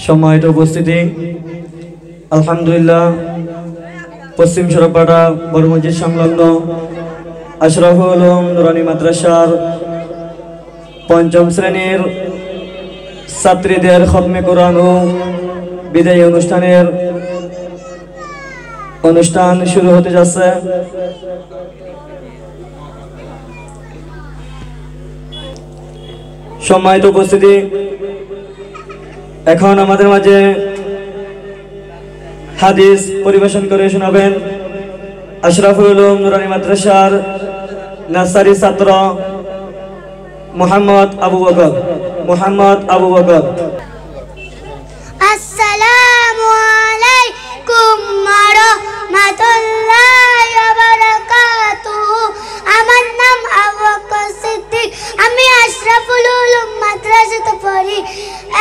সম্মানিত উপস্থিতি, আলহামদুলিল্লাহ পশ্চিম সরপাড়া বড় মসজিদ সংলগ্ন আশরাফুল উলুম নুরানী মাদ্রাসার পঞ্চম শ্রেণীর ছাত্রীদের খতমে কোরআন ও বিদায়ী অনুষ্ঠান শুরু হতে যাচ্ছে। সম্মানিত উপস্থিতি, এখন আমাদের মাঝে হাদিস পরিবেশন করে শোনাবেন আশরাফুল উলুম নুরানী মাদ্রাসার নার্সারি ছাত্র মোহাম্মদ আবু বকর। আসসালামু আলাইকুম ওয়া রাহমাতুল্লাহি ওয়া বারাকাতুহু। আমার নাম আবু বকর সিদ্দিক। আমি আশরাফুল উলুম মাদ্রাসাতে পড়ি।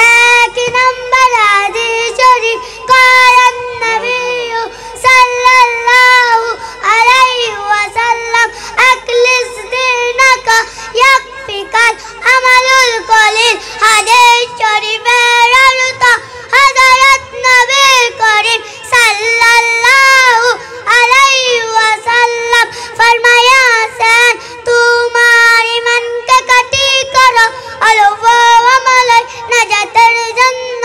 1 নম্বর হাদিস শরীফ কালান নবী সাল্লাল্লাহু আলাইহি ওয়াসাল্লাম আকলিস দিনাকা ইয়াকফিকাল আমালুল কলিল। হাদিস শরীফের অর্থ হযরত নবী করিম সাল্লাল্লাহু আলাইহি ওয়াসাল্লাম ফরমায়াছেন, তোমার ঈমানকে কাটি করো অল্প আমলে নাজাতের জন্য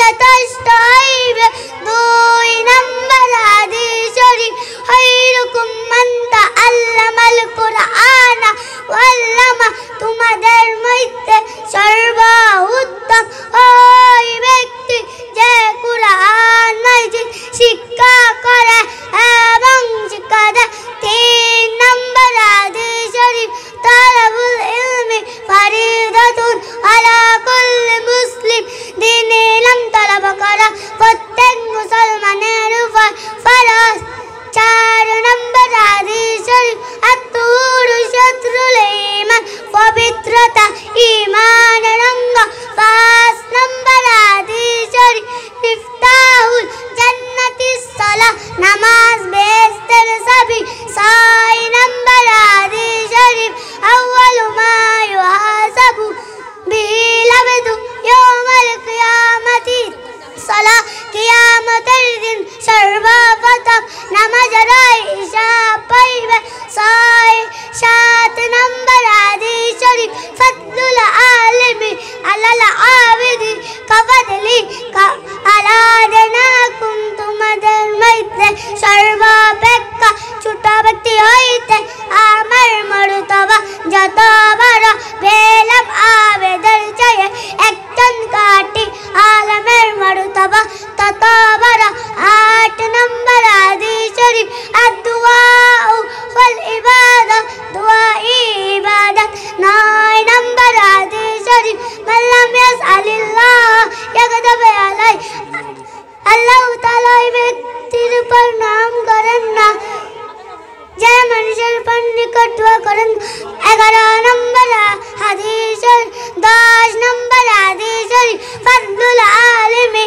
যথেষ্ট হইবে। 2 নম্বর হাদিস শরীফ খায়রুকুম মান তাআল্লামাল কুরআনা ওয়া আল্লামা। তোমাদের মধ্যে সর্বোত্তম ওই ব্যক্তি যে কুরআন মাজিদ শিক্ষা করে এবং শিক্ষা দেয়। 3 নম্বর হাদিস শরীফ তালাবুল ইলমি ফারিদাতুন আলা কুল্লি মুসলিম। দ্বীন ইলম তলব করা প্রত্যেক মুসলমানের উপর ফরজ। 4 নম্বর হাদিস শরীফ আত-তুহুরু শাতরুল ঈমান। পবিত্রতা ঈমানের অঙ্গ। 5 নম্বর হাদিস শরীফ মিফতাহুল জান্নাতিস সালাহ। নামাজ বেহেশতের চাবি। 6 নম্বর হাদিস শরীফ আউয়ালু মা ইউহাসাবু বিহিল আবদু ইয়াউমাল কিয়ামাতি সালাহ। কিয়ামতের দিন সর্বপ্রথম নামাজের হিসাব পাইবে। 7 নম্বর হাদিস শরীফ ফাদলুল আলিমি আলাল আবিদি কাফাদলি আলাদানাকুম। তোমাদের মধ্যে সর্বাপেক্ষা ছোট ব্যক্তি হইতে আমার মর্তবা যত বড়। বেলাম আবেদের চেয়ে একজন কাটি আলমের মর্তবা তত বড়। 8 নম্বর হাদিস শরীফ আদ-দুআউ ওয়াল ইবাদাহ। দুআ ইবাদত। 9 নম্বর হাদিস শরীফ মান লাম ইয়াসআলিল্লাহ ইয়াগদাব আলাই। আল্লাহ তাআলা ওই ব্যক্তির উপর নাম করেন না যে মানুষের উপর নিকট দোয়া করেন। 11 নম্বর হাদিস শরীফ 10 নম্বর হাদিস শরীফ ফাদলুল আলিমি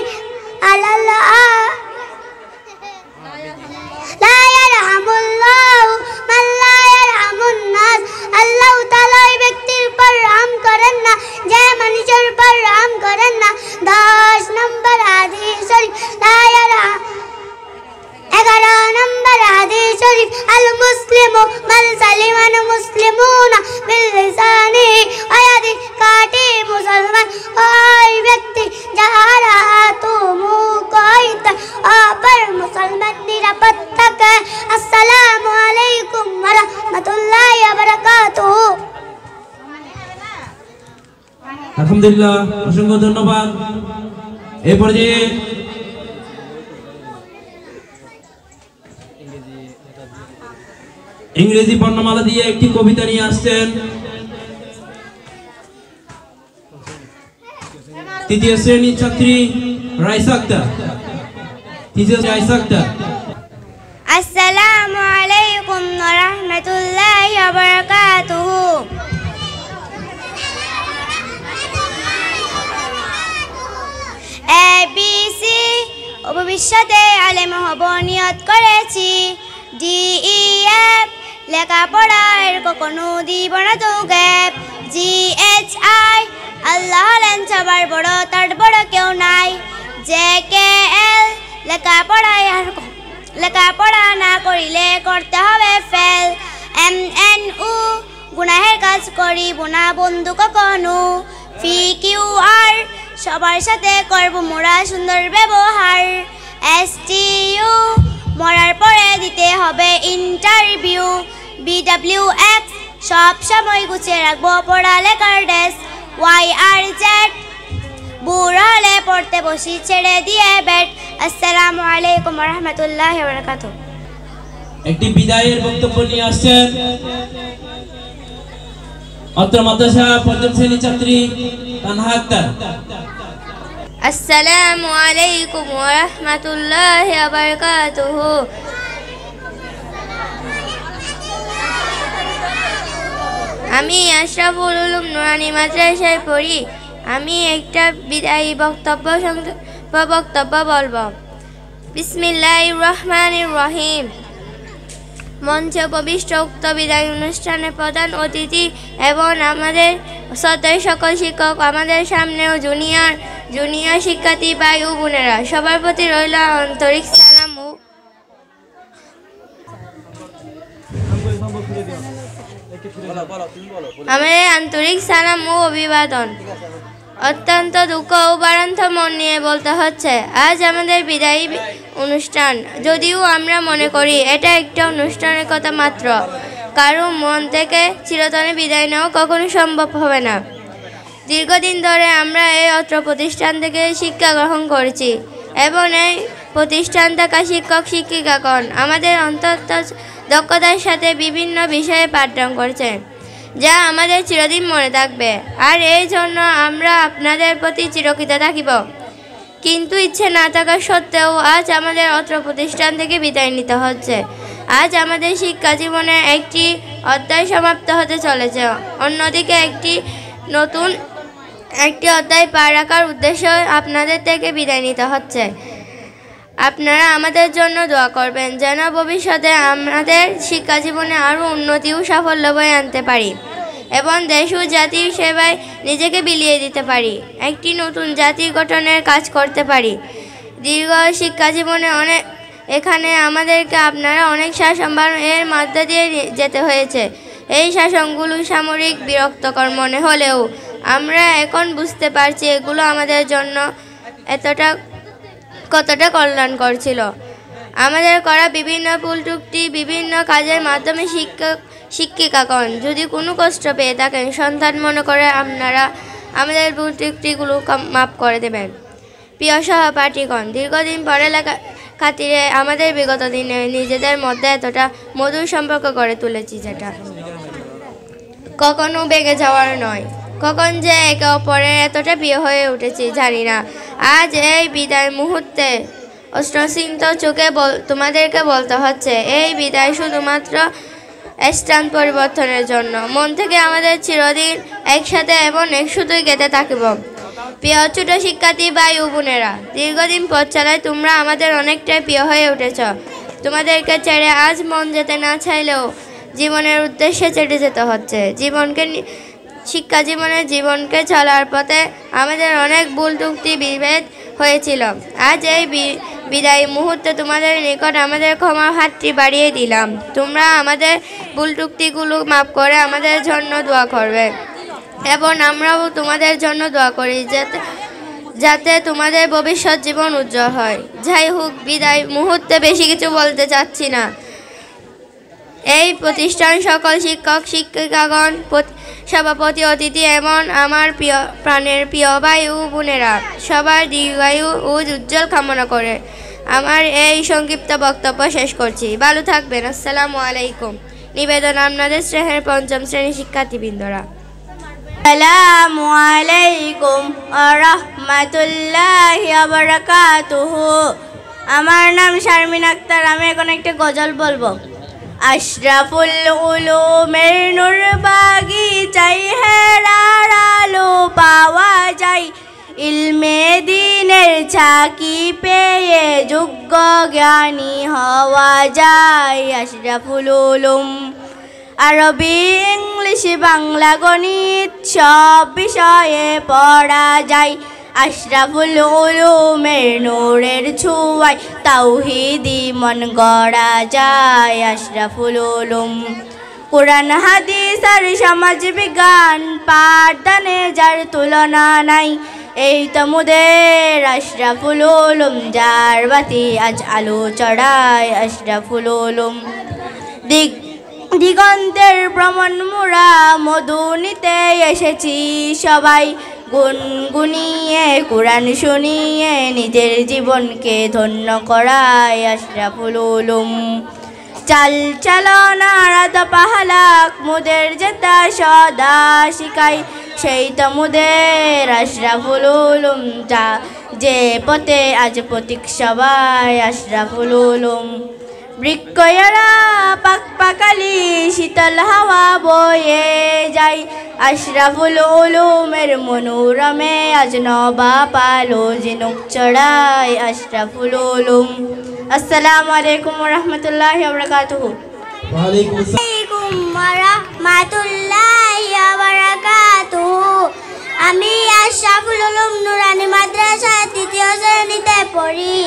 আলাল্লাহ লা ইয়ারহামুল্লাহু মান লা ইয়ারহামুন নাস। আল্লাহ তাআলা ওই ব্যক্তির উপর রহম করেন না যে মানুষের উপর রহম করেন না। 10 নম্বর হাদিস শরীফ 11 নম্বর হাদিস শরীফ আল মুসলিমু মান সালিমাল মুসলিমুনা বিল লিসানিহি ওয়া ইয়াদিহি। কাটি মুসলমান ওই ব্যক্তি যার হাত ও মুখ হইতে অপর মুসলমান নিরাপদ থাকে। আসসালামু আলাইকুম ওয়া রাহমাতুল্লাহি ওয়া বারাকাতুহু। আলহামদুলিল্লাহ, অসংখ্য ধন্যবাদ। এই পর্যায়ে ইংরেজি বর্ণমালা দিয়ে একটি কবিতা নিয়ে আসছেন তৃতীয় শ্রেণীর ছাত্রী রাইসা আক্তার। আসসালামু আলাইকুম ওয়া রাহমাতুল্লাহি ওয়া বারাকাতুহু। ABC ভবিষ্যতে আলেম হব নিয়ত করেছি। DEF লেখাপড়ার কখনো দিব না তো গ্যাপ। GHI আল্লাহ হলেন সবার বড়, তার বড় কেউ নাই। না করিলে করতে হবে ফেল MNU গুনাহের কাজ করিব না বন্ধু কখনো PQR সবার সাথে করব মোরা সুন্দর ব্যবহার STU মরার পরে দিতে হবে ইন্টারভিউ BWX সব সময় গুছিয়ে রাখবো পড়ালেখার ডেস্ক YRZ বুড়া হলে পড়তে বসি ছেড়ে দিয়ে বেড আসসালামু আলাইকুম ওয়া রাহমাতুল্লাহি ওয়া বারাকাতুহু একটি বিদায়ের বক্তব্য নিয়ে আসছেন অত্র মাদ্রাসা পঞ্চম শ্রেণীর ছাত্রী তানহা আক্তার। আসসালামু আলাইকুম ওয়া রাহমাতুল্লাহি ওয়া বারাকাতুহু আমি আশরাফুল উলুম নুরানি মাদ্রাসায় পড়ি। আমি একটা বিদায়ী বক্তব্য বলবো। বিসমিল্লাহির রহমানির রহিম। মঞ্চে উপবিষ্ট উক্ত বিদায়ী অনুষ্ঠানে প্রধান অতিথি এবং আমাদের শ্রদ্ধেয় সকল শিক্ষক, আমাদের সামনেও জুনিয়র শিক্ষার্থী ভাই ও বোনেরা, সবার প্রতি রইল আন্তরিক সালাম ও অভিবাদন। অত্যন্ত দুঃখ ও বারান্ত মন নিয়ে বলতে হচ্ছে আজ আমাদের বিদায়ী অনুষ্ঠান। যদিও আমরা মনে করি এটা একটা অনুষ্ঠানের কথা মাত্র, কারণ মন থেকে চিরতরে বিদায় নেওয়া কখনো সম্ভব হবে না। দীর্ঘদিন ধরে আমরা এই অত্র প্রতিষ্ঠান থেকে শিক্ষা গ্রহণ করেছি এবং এই প্রতিষ্ঠান থাকা শিক্ষক শিক্ষিকাগণ আমাদের অন্তত দক্ষতার সাথে বিভিন্ন বিষয়ে পাঠদান করেছেন, যা আমাদের চিরদিন মনে থাকবে। আর এই জন্য আমরা আপনাদের প্রতি চিরকৃত থাকিব। কিন্তু ইচ্ছে না থাকা সত্ত্বেও আজ আমাদের অত্র প্রতিষ্ঠান থেকে বিদায় নিতে হচ্ছে। আজ আমাদের শিক্ষা জীবনে একটি অধ্যায় সমাপ্ত হতে চলেছে। অন্যদিকে নতুন একটি অধ্যায় পার রাখার উদ্দেশ্যে আপনাদের থেকে বিদায় নিতে হচ্ছে। আপনারা আমাদের জন্য দোয়া করবেন যেন ভবিষ্যতে আমাদের শিক্ষা জীবনে আরও উন্নতি ও সাফল্য বয়ে আনতে পারি এবং দেশ ও জাতির সেবায় নিজেকে বিলিয়ে দিতে পারি, একটি নতুন জাতি গঠনের কাজ করতে পারি। দীর্ঘ শিক্ষা জীবনে এখানে আমাদেরকে আপনারা অনেক শাসনভার এর মধ্যে দিয়ে যেতে হয়েছে। এই শাসনগুলো সামরিক বিরক্তকর মনে হলেও আমরা এখন বুঝতে পারছি এগুলো আমাদের জন্য কতটা কল্যাণকর ছিল। আমাদের করা বিভিন্ন ভুল ত্রুটি, বিভিন্ন কাজের মাধ্যমে শিক্ষিকাগণ যদি কোনো কষ্ট পেয়ে থাকেন, সন্তান মনে করে আপনারা আমাদের ভুল ত্রুটিগুলো মাফ করে দেবেন। প্রিয় সহপাঠীগণ, দীর্ঘদিন পড়ালেখা খাতিরে আমাদের বিগত দিনে নিজেদের মধ্যে এতটা মধুর সম্পর্ক গড়ে তুলেছি, যেটা কখনো ভেঙে যাওয়ার নয়। কখন যে একে অপরের এতটা প্রিয় হয়ে উঠেছি জানি না। আজ এই বিদায় মুহূর্তে অশ্রুসিক্ত চোখে তোমাদেরকে বলতে হচ্ছে এই বিদায় শুধুমাত্র স্থান পরিবর্তনের জন্য। মন থেকে আমাদের চিরদিন একসাথে এবং একসুতোই গেঁথে থাকিব। প্রিয় ছোট শিক্ষার্থী ভাই ও বোনেরা, দীর্ঘদিন পথ চালায় তোমরা আমাদের অনেকটাই প্রিয় হয়ে উঠেছ। তোমাদেরকে ছেড়ে আজ মন যেতে না চাইলেও জীবনের উদ্দেশ্যে চেটে যেতে হচ্ছে। শিক্ষা জীবনকে চলার পথে আমাদের অনেক ভুল ত্রুটি বিভেদ হয়েছিল। আজ এই বিদায়ী মুহূর্তে তোমাদের নিকট আমাদের ক্ষমার হাতটি বাড়িয়ে দিলাম। তোমরা আমাদের ভুল ত্রুটিগুলো মাফ করে আমাদের জন্য দোয়া করবে এবং আমরাও তোমাদের জন্য দোয়া করি যাতে তোমাদের ভবিষ্যৎ জীবন উজ্জ্বল হয়। যাই হোক, বিদায় মুহূর্তে বেশি কিছু বলতে চাচ্ছি না। এই প্রতিষ্ঠান সকল শিক্ষক শিক্ষিকাগণ, সভাপতি, অতিথি এবং আমার প্রাণের প্রিয় ভাই ও বোনেরা সবার দীর্ঘায়ু ও উজ্জ্বল কামনা করে আমার এই সংক্ষিপ্ত বক্তব্য শেষ করছি। ভালো থাকবেন। আসসালামু আলাইকুম। নিবেদন আপনাদের স্নেহের পঞ্চম শ্রেণীর শিক্ষার্থীবৃন্দরা। আসসালামু আলাইকুম ওয়া রাহমাতুল্লাহি ওয়া বারাকাতুহু। আমার নাম শারমিন আক্তার। আমি এখন একটা গজল বলবো। আশরাফুল উলুমের নূর বাগিচায় হেরার আলো পাওয়া যায়, ইলমে দ্বীনের ঝাঁকি পেয়ে যোগ্য জ্ঞানী হওয়া যায়। আশরাফুল উলুম আরবি, ইংলিশ, বাংলা, গণিত সব বিষয়ে পড়া যায়। আশরাফুল উলুমের নূরের ছোঁয়ায় তাওহীদি মন গড়া যায়। আশরাফুল উলুম কোরআন হাদিস আর সমাজ বিজ্ঞান পাঠদানে যার তুলনা নাই। এই তমুদের আশরাফুল উলুম যার বাতি আজ আলো চড়ায়। আশরাফুল উলুম দিগন্তের ভ্রমণ মোরা মধু নিতে এসেছি সবাই। গুনগুনিয়ে কোরআন শুনিয়ে নিজের জীবনকে ধন্য করায়। আশরাফুল উলুম চাল চালনার পাহালাক মুদের যেতা সদা শিখাই। সেই তমুদের আশরাফুল উলুম যা যে পথে আজ প্রতীক সবাই। আশরাফুল উলুম বৃক্ষরা পাক পাকালি শীতল হাওয়া বয়ে যায়। আশরাফুল উলুমের মনোরমে আজ নবা পালো ঝিনুক চড়ায়। আশরাফুল উলুম। আসসালামু আলাইকুম ওয়া রাহমাতুল্লাহি ওয়া বারাকাতুহু। ওয়া আলাইকুম ওয়া রাহমাতুল্লাহি ওয়া বারাকাতুহু। আমি আশরাফুল উলুম নুরানি মাদ্রাসা তৃতীয় শ্রেণীতে পড়ি।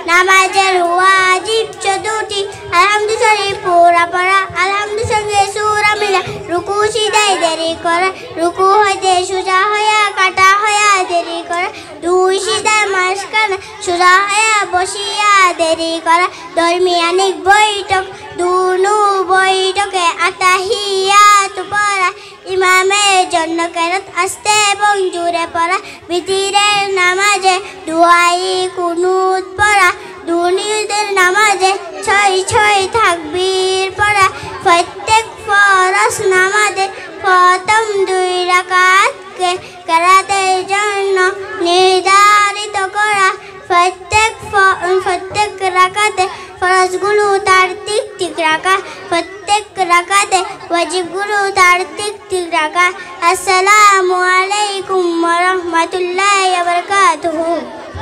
নামাজের ওয়াজিব 14টি, আলহামদু শরীফ পুরা পড়া, আলহামদু সঙ্গে সূরা মিলা, রুকু সিজদায় দেরি করা, রুকু হইতে সোজা হইয়া কাটা হইয়া দেরি করা, দুই সিজদার মাঝখানে সোজা হইয়া বসিয়া দেরি করা, দরমিয়ানিক বৈঠক, দুনু বৈঠকে আতাহিয়াত পড়া, ইমামের জন্য কেরাত আস্তে এবং জোরে পড়া, বিতিরের নামাজে দুআই কুনুত পড়া, দুনিয়াদের নামাজে 6 তাকবীর পড়া, প্রত্যেক ফরজ নামাজে প্রথম 2 রাকাতকে কেরাতের জন্য নির্ধারিত করা, প্রত্যেক রাকাতে ফরজগুলো তার ঠিক রাখা, প্রত্যেক রাকাতে ওয়াজিবগুলো তার ঠিক রাখা। আসসালামু আলাইকুম ওয়া রাহমাতুল্লাহি ওয়া বারাকাতুহু।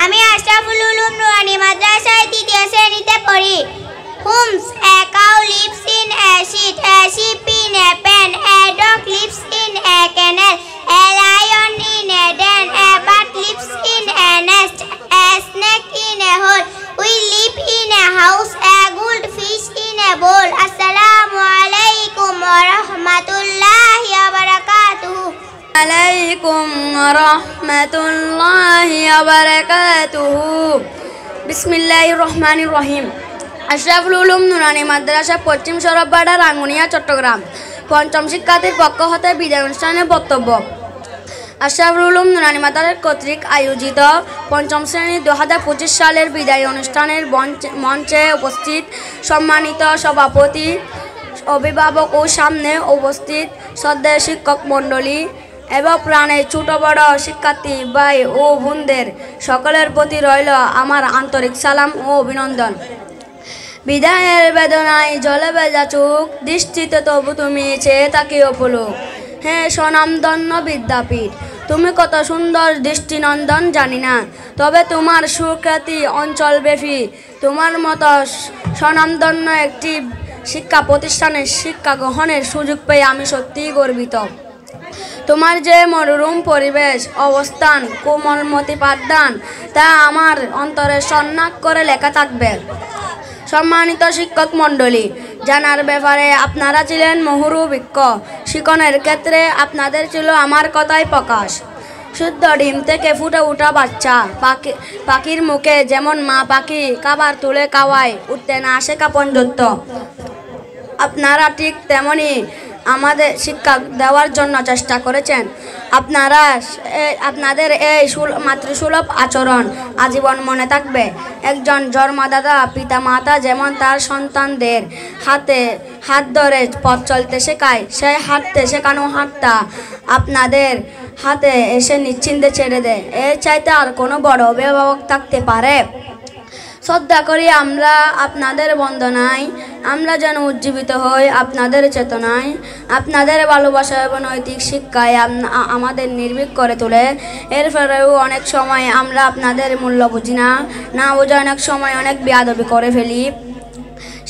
আমি আশরাফুল উলুম নুরানি মাদ্রাসায় তৃতীয় শ্রেণীতে পড়ি। Homes, a cow lives in a sheet, a sheep in a pen, a dog lives in a kennel, a lion in a den, a bird lives in a nest, a snake in a hole. We live in a house, a goldfish in a bowl. Assalamu alaikum wa rahmatullahi wa barakatuh. আলাইকুম ওয়া রাহমাতুল্লাহি ওয়া বারাকাতুহু। বিসমিল্লাহির রহমানির রহিম। আশরাফুল উলুম নুরানি মাদ্রাসা পশ্চিম সরববাড়া রাঙ্গুনিয়া চট্টগ্রাম পঞ্চম শিক্ষার্থীর পক্ষ হতে বিদায় অনুষ্ঠানের বক্তব্য। আশরাফুল উলুম নুরানি মাদ্রাসা কর্তৃক আয়োজিত পঞ্চম শ্রেণীর 2025 সালের বিদায় অনুষ্ঠানের মঞ্চে উপস্থিত সম্মানিত সভাপতি, অভিভাবক ও সামনে উপস্থিত শ্রদ্ধেয় শিক্ষক মণ্ডলী এবং প্রাণের ছোট বড় শিক্ষার্থী ভাই ও বোনদের সকলের প্রতি রইল আমার আন্তরিক সালাম ও অভিনন্দন। বিদায়ের বেদনায় জলে ভেজা চোখ, দৃষ্টিতে তবু তুমি চেয়ে তাকিয়ে অপলক। হে স্বনামধন্য বিদ্যাপীঠ, তুমি কত সুন্দর দৃষ্টিনন্দন জানি না, তবে তোমার সুখ্যাতি অঞ্চলব্যাপী। তোমার মতো স্বনামধন্য একটি শিক্ষা প্রতিষ্ঠানের শিক্ষা গ্রহণের সুযোগ পেয়ে আমি সত্যিই গর্বিত। তোমার যে মনোরম পরিবেশ, অবস্থান, কোমলমতি পাঠদান, তা আমার অন্তরে সন্নাক করে লেখা থাকবে। সম্মানিত শিক্ষক মণ্ডলী, জানার ব্যাপারে আপনারা ছিলেন মুহুর্মুখ, শিক্ষণের ক্ষেত্রে আপনাদের ছিল আমার কথাই প্রকাশ। শুদ্ধ ডিম থেকে ফুটে ওঠা বাচ্চা পাখির মুখে যেমন মা পাখি খাবার তুলে খাওয়ায়, উঠতে না শেখা পর্যন্ত আপনারা ঠিক তেমনি আমাদের শিক্ষা দেওয়ার জন্য চেষ্টা করেছেন। আপনাদের এই মাতৃসুলভ আচরণ আজীবন মনে থাকবে। একজন জন্মদাতা পিতা মাতা যেমন তার সন্তানদের হাত ধরে পথ চলতে শেখায়, সেই হাঁটতে শেখানো হাতটা আপনাদের হাতে এসে নিশ্চিন্তে ছেড়ে দেয়। এর চাইতে আর কোনো বড় অভিভাবক থাকতে পারে? শ্রদ্ধা করি আমরা আপনাদের বন্দনায়, আমরা যেন উজ্জীবিত হই আপনাদের চেতনায়। আপনাদের ভালোবাসা এবং নৈতিক শিক্ষায় আমাদের নির্ভীক করে তোলে। এরপরেও অনেক সময় আমরা আপনাদের মূল্য বুঝি না বোঝা অনেক সময় অনেক বেয়াদবি করে ফেলি।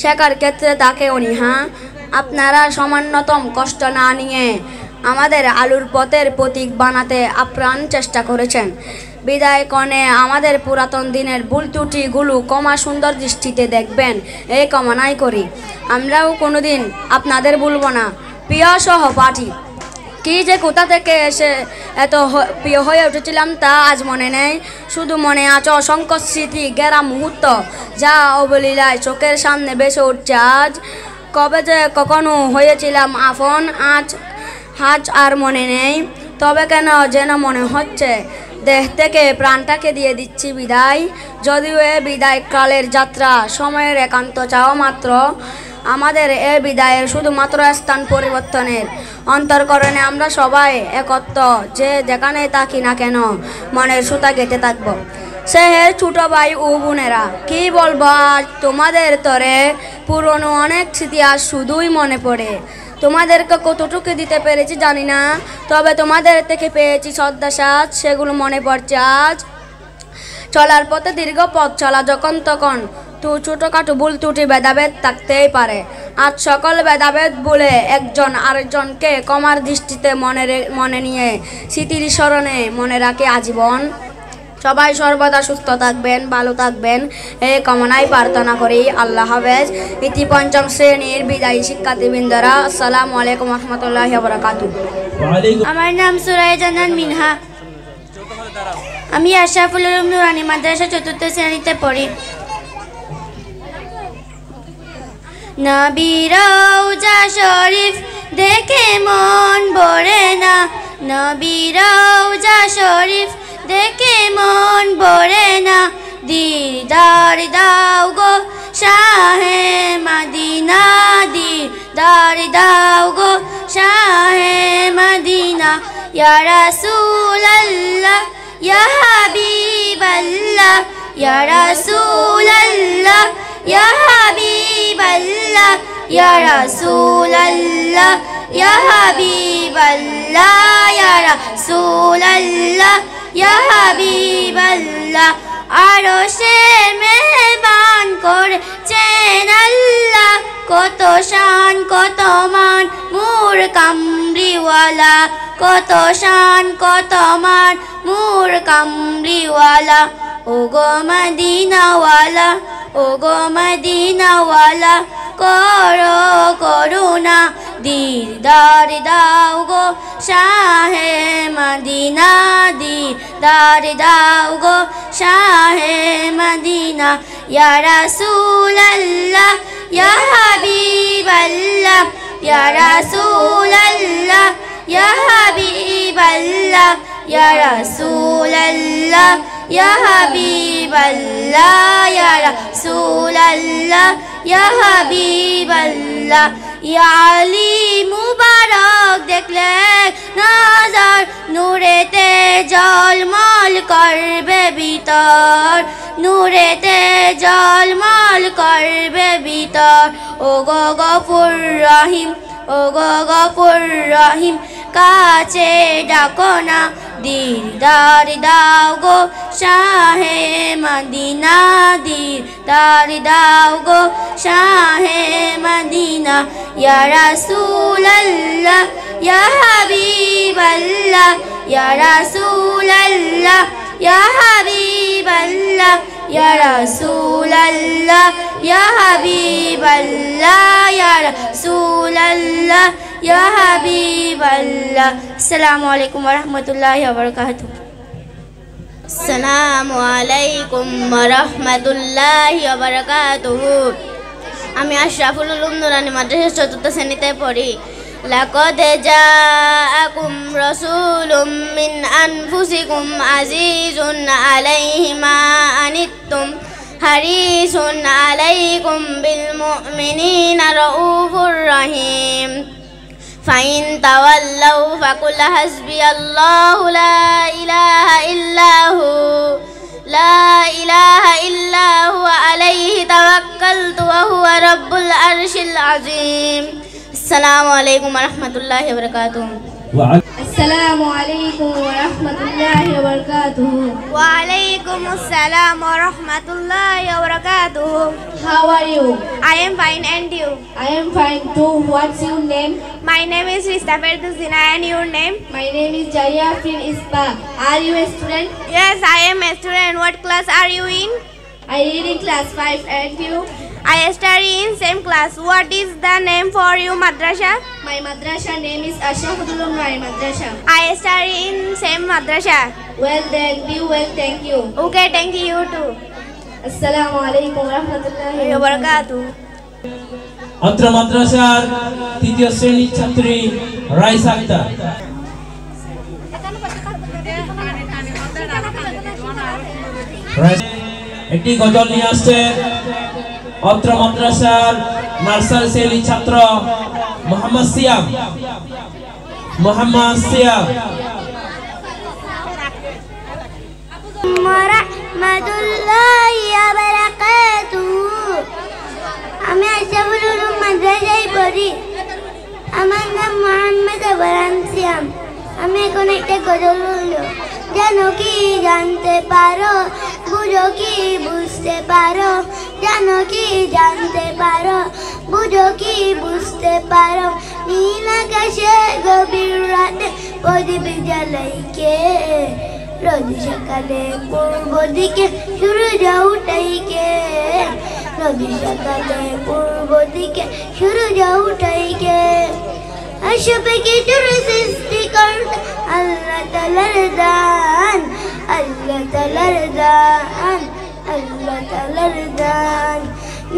শেখার ক্ষেত্রে তাকে অনীহা। আপনারা সামান্যতম কষ্ট না নিয়ে আমাদের আলোর পথের প্রতীক বানাতে আপ্রাণ চেষ্টা করেছেন। বিদায় কনে আমাদের পুরাতন দিনের ভুল ত্রুটিগুলো ক্ষমা সুন্দর দৃষ্টিতে দেখবেন এই কামনাই করি। আমরাও কোনোদিন আপনাদের ভুলব না। প্রিয় সহপাঠী, কি যে কোথা থেকে এসে এত প্রিয় হয়ে উঠেছিলাম তা আজ মনে নেই, শুধু মনে আছে অসংখ্য স্মৃতি গেরা মুহূর্ত যা অবলীলায় চোখের সামনে ভেসে উঠছে। আজ কবে যে কখনো হয়েছিলাম আপন আজ আর মনে নেই। তবে কেন যেন মনে হচ্ছে দেহ থেকে প্রাণটাকে দিয়ে দিচ্ছি বিদায়। যদিও এ বিদায় কালের যাত্রা সময়ের একান্ত চাওয়া মাত্র, আমাদের এ বিদায়ের শুধুমাত্র স্থান পরিবর্তনের। অন্তরকরণে আমরা সবাই একত্র যে যেখানে থাকি না কেন মনের সুতা গেঁথে থাকবো। সে ছোট ভাই ও বোনেরা, কি বলবো আজ তোমাদের তরে পুরনো অনেক স্মৃতি আজ শুধুই মনে পড়ে। তোমাদেরকে কতটুকু দিতে পেরেছি জানি না, তবে তোমাদের থেকে পেয়েছি শ্রদ্ধাসাজ, সেগুলো মনে পড়ছে আজ। চলার পথে দীর্ঘ পথ চলা যখন তখন তো ছোটোখাটো ভুল ত্রুটি ভেদাভেদ থাকতেই পারে। আজ সকল ভেদাভেদ বলে একজন আরেকজনকে ক্ষমার দৃষ্টিতে মনে নিয়ে স্মৃতির স্মরণে মনে রাখে আজীবন। সবাই সর্বদা সুস্থ থাকবেন, ভালো থাকবেন এই কামনাই প্রার্থনা করি। আল্লাহ হাফেজ। ইতি পঞ্চম শ্রেণীর বিদায়ী শিক্ষার্থীবৃন্দরা, আসসালামু আলাইকুম রহমতুল্লাহি ওয়া বারাকাতুহু। আমার নাম সুরাইয়া জান্নাত মিনহা। আমি আশরাফুল উলুম নুরানী মাদ্রাসা ৪র্থ শ্রেণীতে পড়ি। নবী রওজা শরীফ দেখে মন ভরে না, নবী রওজা শরীফ দেখে মন ভরে না। দিদার দাও গো শাহে মদিনা, দিদার দাও গো শাহে মদিনা। ইয়া রাসূলুল্লাহ ইয়া হাবিবাল্লাহ, ইয়া রাসূলুল্লাহ ইয়া হাবিবাল্লাহ, ইয়া রাসূলুল্লাহ ইয়া হাবিবাল্লাহ, ইয়া রাসূলুল্লাহ ইয়া হাবিবাল্লাহ। আরশের মেহমান করেছেন আল্লাহ, কত শান কত মান মুর কামরিওয়ালা, কত শান কত মান মুর কামরিওয়ালা। ও গো মদিনাওয়ালা, ও গো মদিনাওয়ালা, করো করুণা, দিদার দাও গো শাহে মদিনা, দিদার দাও গো শাহে মদিনা। ইয়া রাসূলুল্লাহ ইয়া হাবিবাল্লাহ, ইয়া রাসূলুল্লাহ ইয়া হাবিবাল্লাহ, ইয়া রাসূলুল্লাহ ইয়া হাবিবাল্লাহ, ইয়া রাসূলুল্লাহ ইয়া হাবিবাল্লাহ। ইয়া আলী মুবারক দেখলে নজর, নূরেতে জলমল করবে ভিতর, নূরেতে জলমল করবে ভিতর। ও গো গফুর রহিম, ও গো গফুর রহিম, কাছে ডাকো না, দিদার দাও গো শাহে মদিনা, দিদার দাও গো শাহে মদিনা। ইয়া রাসূলুল্লাহ ইয়া হাবিবাল্লাহ, ইয়া রাসূলুল্লাহ ইয়া হাবিবাল্লাহ, ইয়া রাসূলুল্লাহ ইয়া হাবিবাল্লাহ, ইয়া রাসূলুল্লাহ ইয়া হাবিবাল্লাহ। আসসালামু আলাইকুম ওয়া রাহমাতুল্লাহি ওয়া বারাকাতুহু। আসসালামু আলাইকুম ওয়া রাহমাতুল্লাহি ওয়া বারাকাতুহু। আমি আশরাফুল উলুম নুরানী মাদ্রাসা ৪র্থ শ্রেণীতে পড়ি। লাকাদ জাআকুম রাসূলুম মিন আনফুসিকুম আজিজুন আলাইহি মা আনিত্তুম হারিসুন আলাইকুম বিল মুমিনিনা রাউফুর রহিম। ফাইন তাওয়াল্লাউ ফাকুল হাসবিয়াল্লাহু লা ইলাহা ইল্লাহু, লা ইলাহা ইল্লাহু আলাইহি তাওয়াক্কালতু ওয়া হুয়া রাব্বুল আরশিল আযীম। আসসালামু আলাইকুম ওয়া রাহমাতুল্লাহি ওয়া বারাকাতুহু। السلام عليكم ورحمة الله وبركاته. وعليكم السلام ورحمة الله وبركاته. How are you? I am fine, and you? I am fine too. What's your name? My name is Ristafir Duzina, and your name? My name is Jaya Fin Ispa. Are you a student? Yes, I am a student. What class are you in? I read in class 5, and you? I study in same class. What is the name for your madrasa? My madrasa name is Ashraful Ulum Nurani Madrasa. I study in same madrasa. Well then, be well, thank you. Okay, thank you too. Assalamu alaikum warahmatullahi wabarakatuh. অত্র মাদ্রাসার তৃতীয় শ্রেণীর ছাত্রী রাইসা আক্তার। একটি গজল নিয়ে আসছে অত্র মাদ্রাসার নার্সারি শ্রেণীর ছাত্র মোহাম্মদ সিয়াম। রহমাতুল্লাহি ওয়া বারাকাতুহু। আমি আশরাফুল উলুম মাদ্রাসায় পড়ি। আমার নাম মোহাম্মদ আবরাম সিয়াম। আমি এখন একটা গজল বলবো। জানো কি জানতে পারো, বুঝো কি বুঝতে পারো, জানো কি জানতে পারো, বুঝো কি বুঝতে পারো, নীল আকাশে গভীর রাতে প্রদীপ জ্বালাইকে, রোজ সকালে পূর্ব দিকে সূর্য উঠাইকে, রোজ সকালে পূর্ব দিকে সূর্য উঠাইকে। আসবে কিছুর সৃষ্টিকর্তা আল্লাহ তাআলার দান, আল্লাহ তাআলার দান, আল্লাহ তাআলার দান।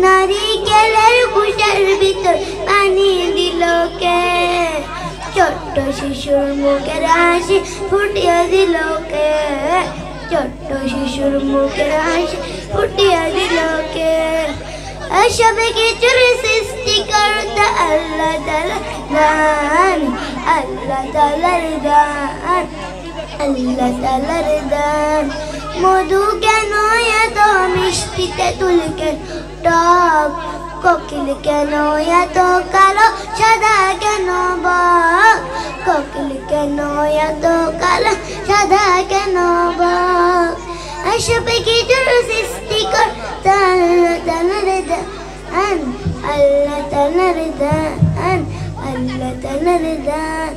নারিকেলের কুশার ভিতর পানি দিল কে, ছোট্ট শিশুর মুখের হাসি ফুটিয়ে দিল কে, ছোট্ট শিশুর মুখের হাসি ফুটিয়ে দিল কে। আসবে কিছুর সৃষ্টিকর্তা আল্লাহ তাআলার দান, আল্লাহ তাআলার দান, আল্লাহ তাআলার দান। মধু কেন এত মিষ্টি, তেঁতুল কেন টক, কোকিল কেন এত কালো, সাদা কেন বক, কোকিল কেন এত কালো, সাদা কেন বক। আসবে কিছুর সৃষ্টিকর্তা আল্লাহ তাআলার দান, আল্লাহ তাআলার দান, আল্লাহ তাআলার দান।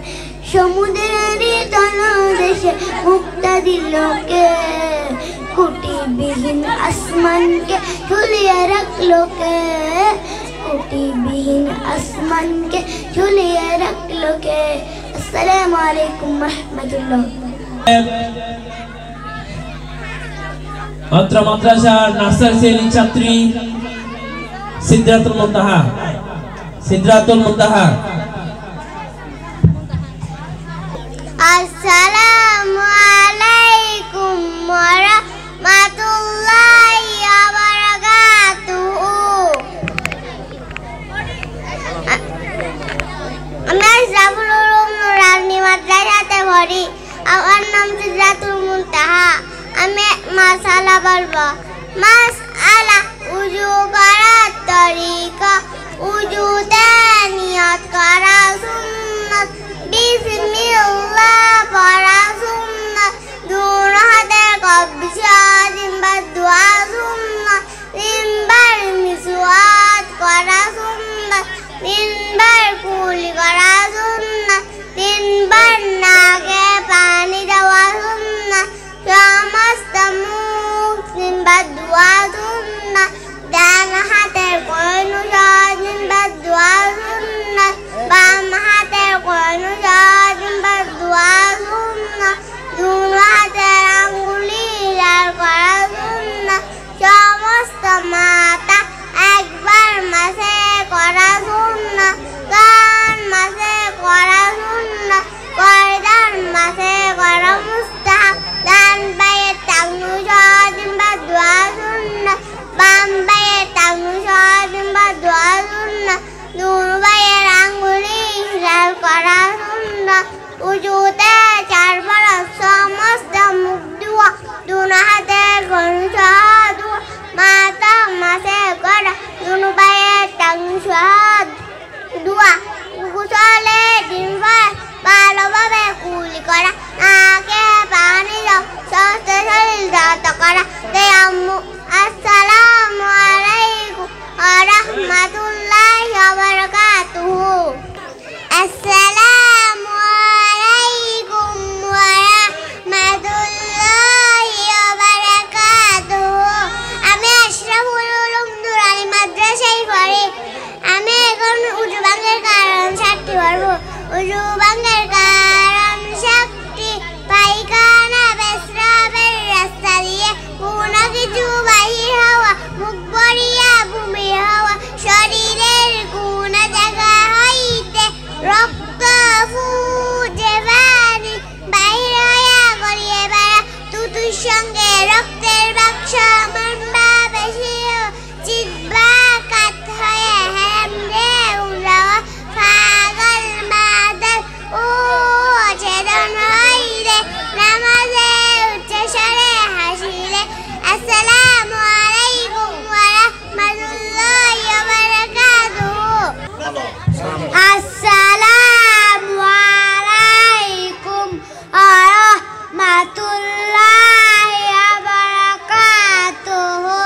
সমুদ্রের তলদেশে মুক্তা দিল কে, কুটিবিহীন আসমানকে ঝুলিয়ে রাখলো কে, কুটিবিহীন আসমানকে ঝুলিয়ে রাখলো কে। আসসালামু আলাইকুম রাহমাতুল্লাহ। অত্র মাদ্রাসার নার্সারি শ্রেণীর ছাত্রী সিদরাতুল মুনতাহা। আসসালামু আলাইকুম ওয়া রাহমাতুল্লাহি ওয়া বারাকাতুহু। আমি আশরাফুল উলুম নুরানি মাদ্রাসাতে পড়ি। আমার নাম সিদরাতুল মুনতাহা। আমি মাসালা বলবো। মাসআলা উযু করার তরিকা, উযুতে নিয়ত করা সুন্নাত, বিসমিল্লাহ পড়া সুন্নাত, দুই হাতের কবজা তিনবার দোয়া সুন্নাত, তিনবার মিসওয়াক করা সুন্নাত, তিনবার কুলি করা সুন্নাত, তিনবার নাকে পানি দেওয়া সুন্নাত, সমস্ত মুখ তিনবার দোয়া সুন্নাত, ডান হাতের কোন তিনবার দোয়া সুন্নাত, বাম হাতের কোন তিনবার দোয়া Assalamu alaikum warahmatullahi wabarakatuh. Assalamu alaikum warahmatullahi wabarakatuh. আমি আশরাফুল উলুম নুরানি মাদ্রাসায় পড়ি। আমি এখন উজু ভাঙের কারণ সাক্ষী পড়ব। উজু ভাঙের কারণ সাক্ষী পায়খানা পেশাবের রাস্তা দিয়ে কোনো কিছু বাহির হওয়া, মুখ ভরিয়া ভূমি হওয়া, শরীরের কোন জায়গা হইতে রক্ত ফুটে পানি বাহির হইয়া গড়িয়ে বেড়া, তুতুর সঙ্গে রক্তের বাক্স মনবা বেশি জিহ্বা কাত হয়ে হেমরে উড়াওয়া, পাগল মাদার ও ছেদন হইলে নামাজে উচ্চস্বরে হাসিলে। আসসালামু আলাইকুম ওয়া রাহমাতুল্লাহি ওয়া বারাকাতুহু। আসসালামু আলাইকুম ওয়া রাহমাতুল্লাহি ওয়া বারাকাতুহু।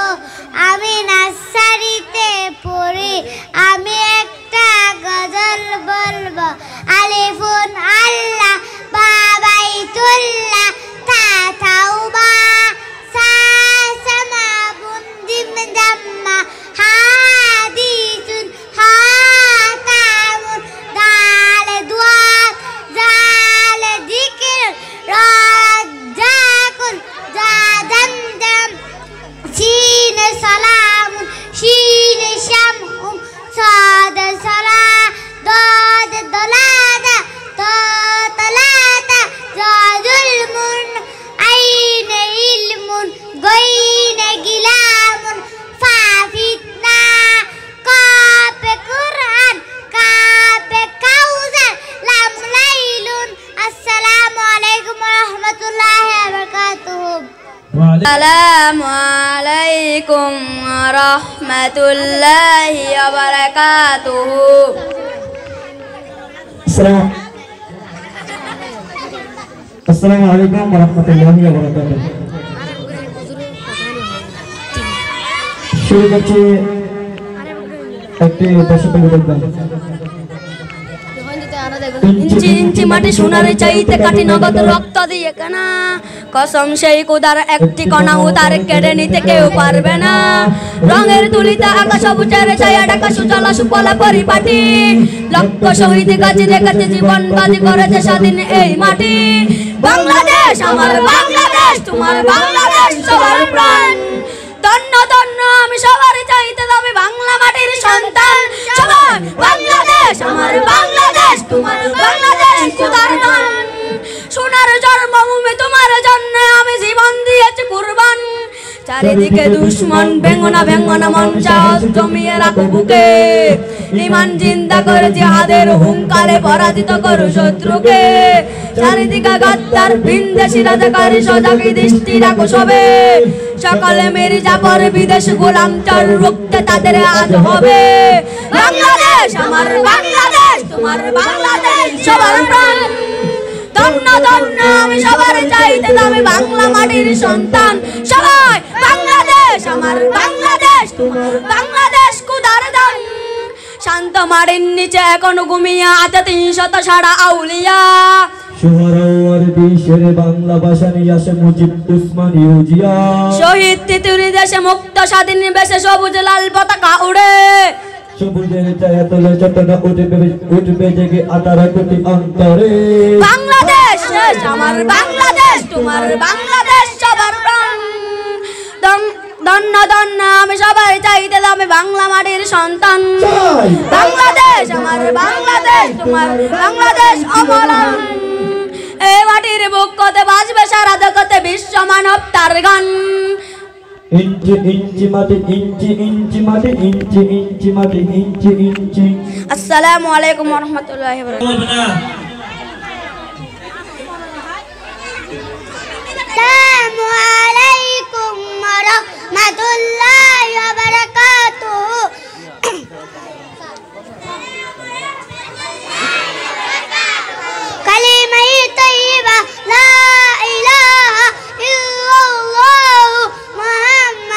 আমি নার্সারিতে পড়ি। আমি একটা গজল বলবো। আলিফুন আল্লাহ, বা বাইতুল্লাহ, তা তাওবা, সা সামা, বুন্দিম জাম্মা, হাদিসুন, হা তামুন, দাল দুয়াত, জাল যিকির, রা জাকুন, জা জামজাম, সিন সালামুন, শিন শামহুম, সাদ সালা, দাদ দলাদা, তা তালাতা, জাদুল মুন, আইন ইলমুন, গইন গিলামুন, ফা ফিতনা, কাপ কুরআন, কাপ কাউসার, লাম লাইলুন। আসসালামু আলাইকুম ওয়া রাহমাতুল্লাহি ওয়া বারাকাতুহু। আসসালামু আলাইকুম ওয়া রাহমাতুল্লাহি ওয়া বারাকাতুহু। আসসালামু আলাইকুম ওয়া রাহমাতুল্লাহি ওয়া বারাকাতুহু। শুরু করছি একটি দেশপ্রেমিক গান। ইঞ্চি ইঞ্চি মাটি সোনার চাইতে কাটি নগদ রক্ত দিয়ে কেনা, কসম সেই কুদার একটি কণাও তার কেড়ে নিতে কেউ পারবে না। রঙের তুলিতে আকাশ সবুজের ছায়া ঢাকা সুজলা সুফলা পরিপাটি, লক্ষ শহীদ গাজী রেখেছে জীবন বাজি করেছে স্বাধীন এই মাটি। বাংলাদেশ আমার বাংলাদেশ, তোমার বাংলাদেশ সবার প্রাণ। ধন্য ধন্য আমি সবার চাইতে দামি বাংলা মাটির সন্তান। সবাই বাংলাদেশ আমার বাংলাদেশ, তোমার বাংলাদেশ খোদার দান। সোনার জন্মভূমি তোমার জন্য আমি জীবন দিয়েছি কুরবান। চারিদিকে দুশ্মন বেঙ্গনা বেঙ্গনা মন সাহস জমিয়ে রাখো বুকে, ইমান জিন্দা করে জিহাদের হুঙ্কারে পরাজিত করো শত্রুকে। চারিদিকে গাদ্দার ভিনদেশি রাজাকারী সজাগী দৃষ্টি রাখো সবে, সকলে মির্জাপুর বিদেশ গোলাম চর রুখতে তাদের আজ হবে। বাংলাদেশ আমার বাংলাদেশ, তোমার বাংলাদেশ সবার প্রাণ। ধন্য ধন্য আমি সবার চাইতে দামি বাংলা মাটির সন্তান। সবাই বাংলাদেশ আমার বাংলাদেশ, তোমার বাংলাদেশ খোদার দান। শান্ত মাটির নিচে এখন ঘুমিয়ে আছে ৩০০ সারা আউলিয়া। শহর দেশের বাংলা ভাষা নিয়ে আসে মুজিব উসমান ইউজিয়া। শহীদ তিতুরি দেশে মুক্ত স্বাধীন বেশে সবুজ লাল পতাকা উড়ে, সবুজের ছায়া তলে চেতনা উঠবে জেগে ১৮ কোটি অন্তরে। বাংলাদেশ আমার বাংলাদেশ, তোমার বাংলাদেশ সবার প্রাণ। ধন্য ধন্য আমি সবাই চাইতে দামি বাংলা মাটির সন্তান। বাংলাদেশ আমার বাংলাদেশ, তোমার বাংলাদেশ অমলান। এই মাটির বুক কতে বাজবে সারা জগতে বিশ্ব মানব তার গান। ইঞ্চি ইঞ্চি মাটি, ইঞ্চি ইঞ্চি মাটি, ইঞ্চি ইঞ্চি মাটি, ইঞ্চি ইঞ্চি। আসসালামু আলাইকুম ওয়া রাহমাতুল্লাহি ওয়া বারাকাতুহু। আসসালামু আলাইকুম ওয়া রাহমাতুল্লাহি ওয়া বারাকাতুহু। কালিমায়ে তাইয়্যিবা লা ইলাহা ইল্লাল্লাহু মুহাম্মাদুর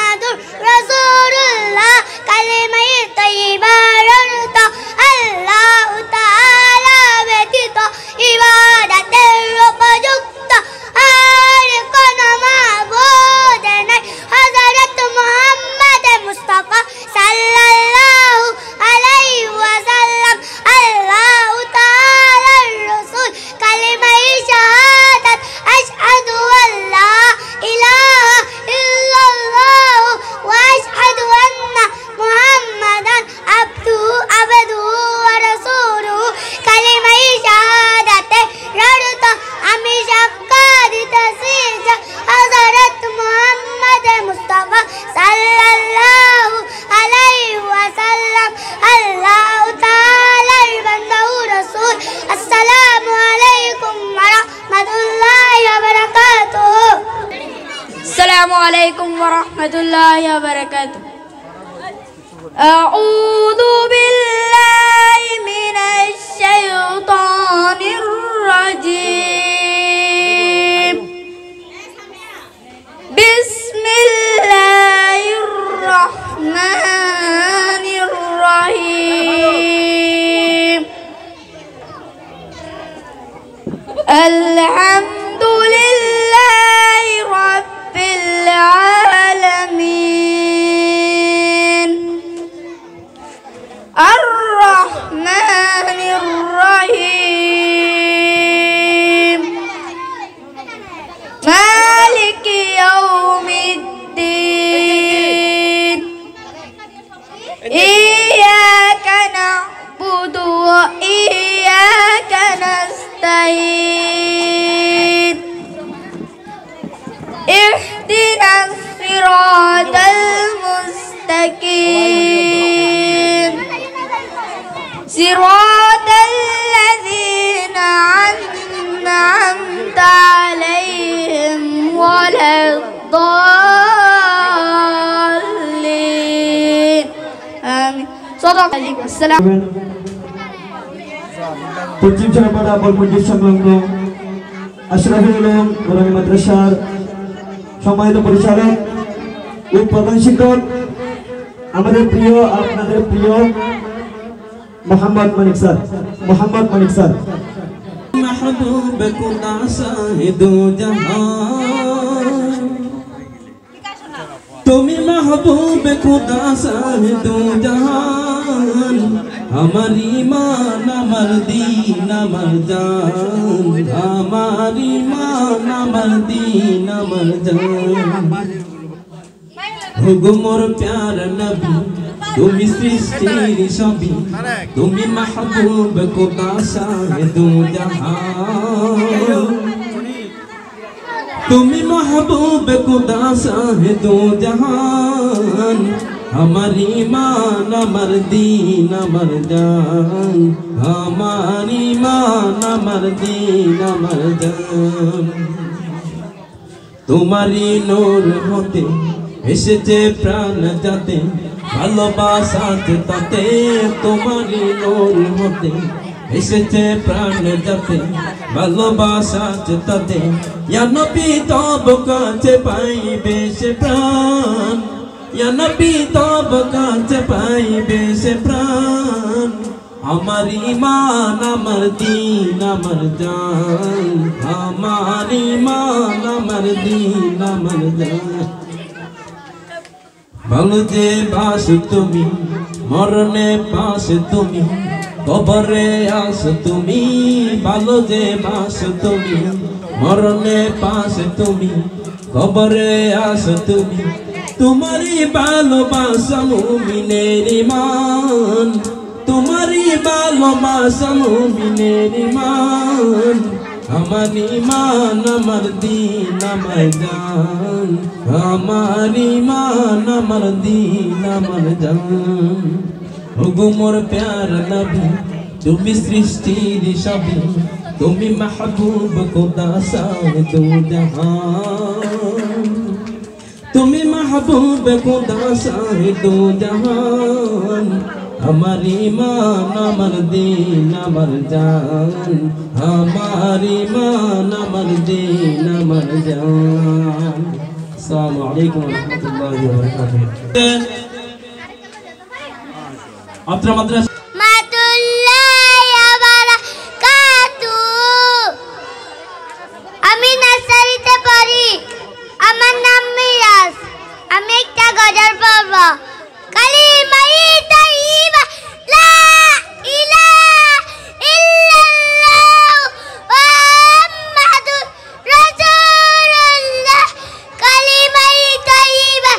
রহমাতুল্লাহি ওয়া বারাকাতুহু। আউযু বিল্লাহি মিনাশ শাইতানির রাজীম। বিসমিল্লাহির রহমানির রহিম। আলহামদুলিল্লাহি রাব্বিল আলামিন। আর-রহমানির রহিম। মালিকি ইয়াউমিদ্দিন। ইয়্যাকা না'বুদু ওয়া ইয়্যাকা নাস্তাঈন। ইহদিনাস সিরাতাল মুস্তাকিম। সিরাতাল লাযীনা আন'আমতা আলাইহিম ওয়ালাদ-দাল্লিন। আমিন। সাদাকাল্লাহু আসসালাম। পশ্চিম চরপাড়া বলমন্দির সংলগ্ন আশরাফুল উলুম নুরানী মাদ্রাসার সম্মানিত পরিচালক ও প্রধান শিক্ষক আমাদের প্রিয় আপনাদের প্রিয় মোহাম্মদ মানিক স্যার। महबूब खुदा साहिदो जहान, তুমি महबूब खुदा साहिदो जहान। আমার ঈমান আমার দীন আমার জান, আমার ঈমান আমার দীন আমার জান। হুগো মোর প্যার নবী তুমি সৃষ্টির সবই, তুমি মাহবুব খুদা শাহিদো জাহান। তুমি মাহবুব খুদা শাহিদো জাহান। আমার ঈমান আমার দীন আমার জান, আমার ঈমান আমার দীন আমার জান। তোমারই নূর হতে এসেছে প্রাণ যাতে, ভালোবাসাতে তাতে তোমারই নূর হতে এসেছে প্রাণ যাতে, ভালোবাসাতে তাতে। ইয়া নবী তব কাছে পাইবে সে প্রাণ, ইয়া নবী তব কাছে পাইবে সে প্রাণ। আমার ঈমান আমার দীন আমার জান, আমার ঈমান আমার দীন আমার জান। ভালো যে বাস তুমি মরণে পাশ তুমি, কবরে আস তুমি। ভালো যে বাস তুমি মরণে পাশ তুমি, কবরে আস তুমি। তোমারই ভালোবাসা মুমিনের ঈমান, তোমারই ভালোবাসা মুমিনের ঈমান। আমার ঈমান আমার দীন আমার জান, আমার ঈমান আমার দীন আমার জান। ওগো মোর প্যার নবী তুমি সৃষ্টির সবই, তুমি মাহবুব খুদা শাহিদো জাহান। তুমি মাহবুব খুদা শাহিদো জাহান। আমার ঈমান আমার দীন আমার জান, আমার ঈমান আমার দীন আমার জান। আসসালামু আলাইকুম ওয়া রাহমাতুল্লাহি ওয়া বারাকাতুহু। অত্র মাদ্রাসা আমি নার্সারিতে পড়ি, আমার নাম মিরাজ। আমি একটা গজল পড়ব। কালিমাই তাইয়্যিবা লা ইলাহা ইল্লাল্লাহ মুহাম্মাদুর রাসূলুল্লাহ। কালিমাই তাইয়্যিবা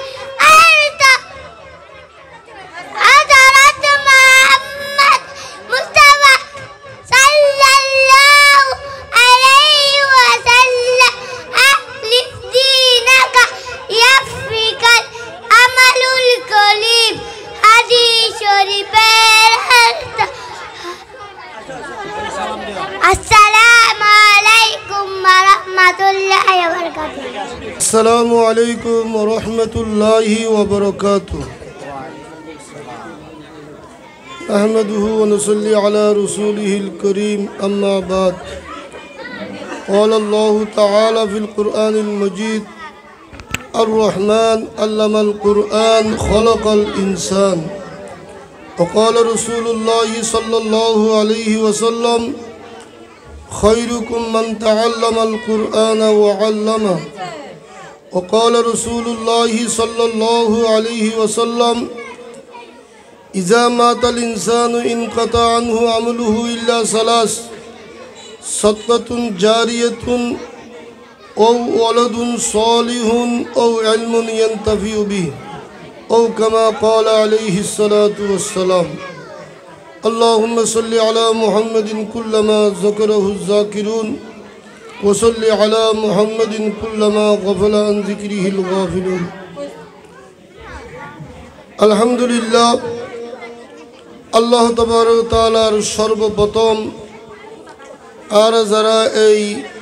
হযরত মুহাম্মদ মুস্তাফা সাল্লাল্লাহু আলাইহি ওয়াসাল্লাম। আহলিফ দীনাকা ইয়াফিকাল আমালুল السلام عليكم ورحمة الله وبركاته. أحمده ونصلي على رسوله الكريم أما بعد. قال الله تعالى في القرآن المجيد: الرحمن علم القرآن خلق الإنسان. وقال رسول الله صلى الله عليه وسلم: خيركم من تعلم القرآن وعلمه. وقال رسول الله صلى الله عليه وسلم: إذا مات الإنسان انقطع عنه عمله إلا ثلاث: صدقة جارية أو ولد صالح أو علم ينتفع به، أو كما قال عليه الصلاة والسلام. اللهم صل على محمد كلما ذكره الذاكرون، وصل على محمد كلما غفل عن ذكره الغافلون. الحمد لله, আল্লাহ তাবারক ওয়া তাআলার সর্বপ্রথম আর যারা এই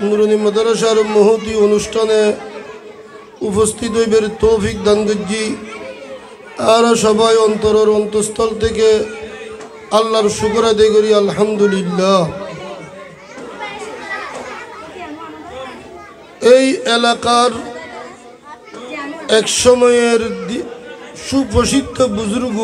নুরানি মাদ্রাসার মহতি অনুষ্ঠানে উপস্থিত হইবার তৌফিক দান করছি, আর সবাই অন্তরের অন্তঃস্থল থেকে আল্লাহর শুকর আদায় করি আলহামদুলিল্লাহ। এই এলাকার এক সময়ের সুপ্রসিদ্ধ বুজুর্গ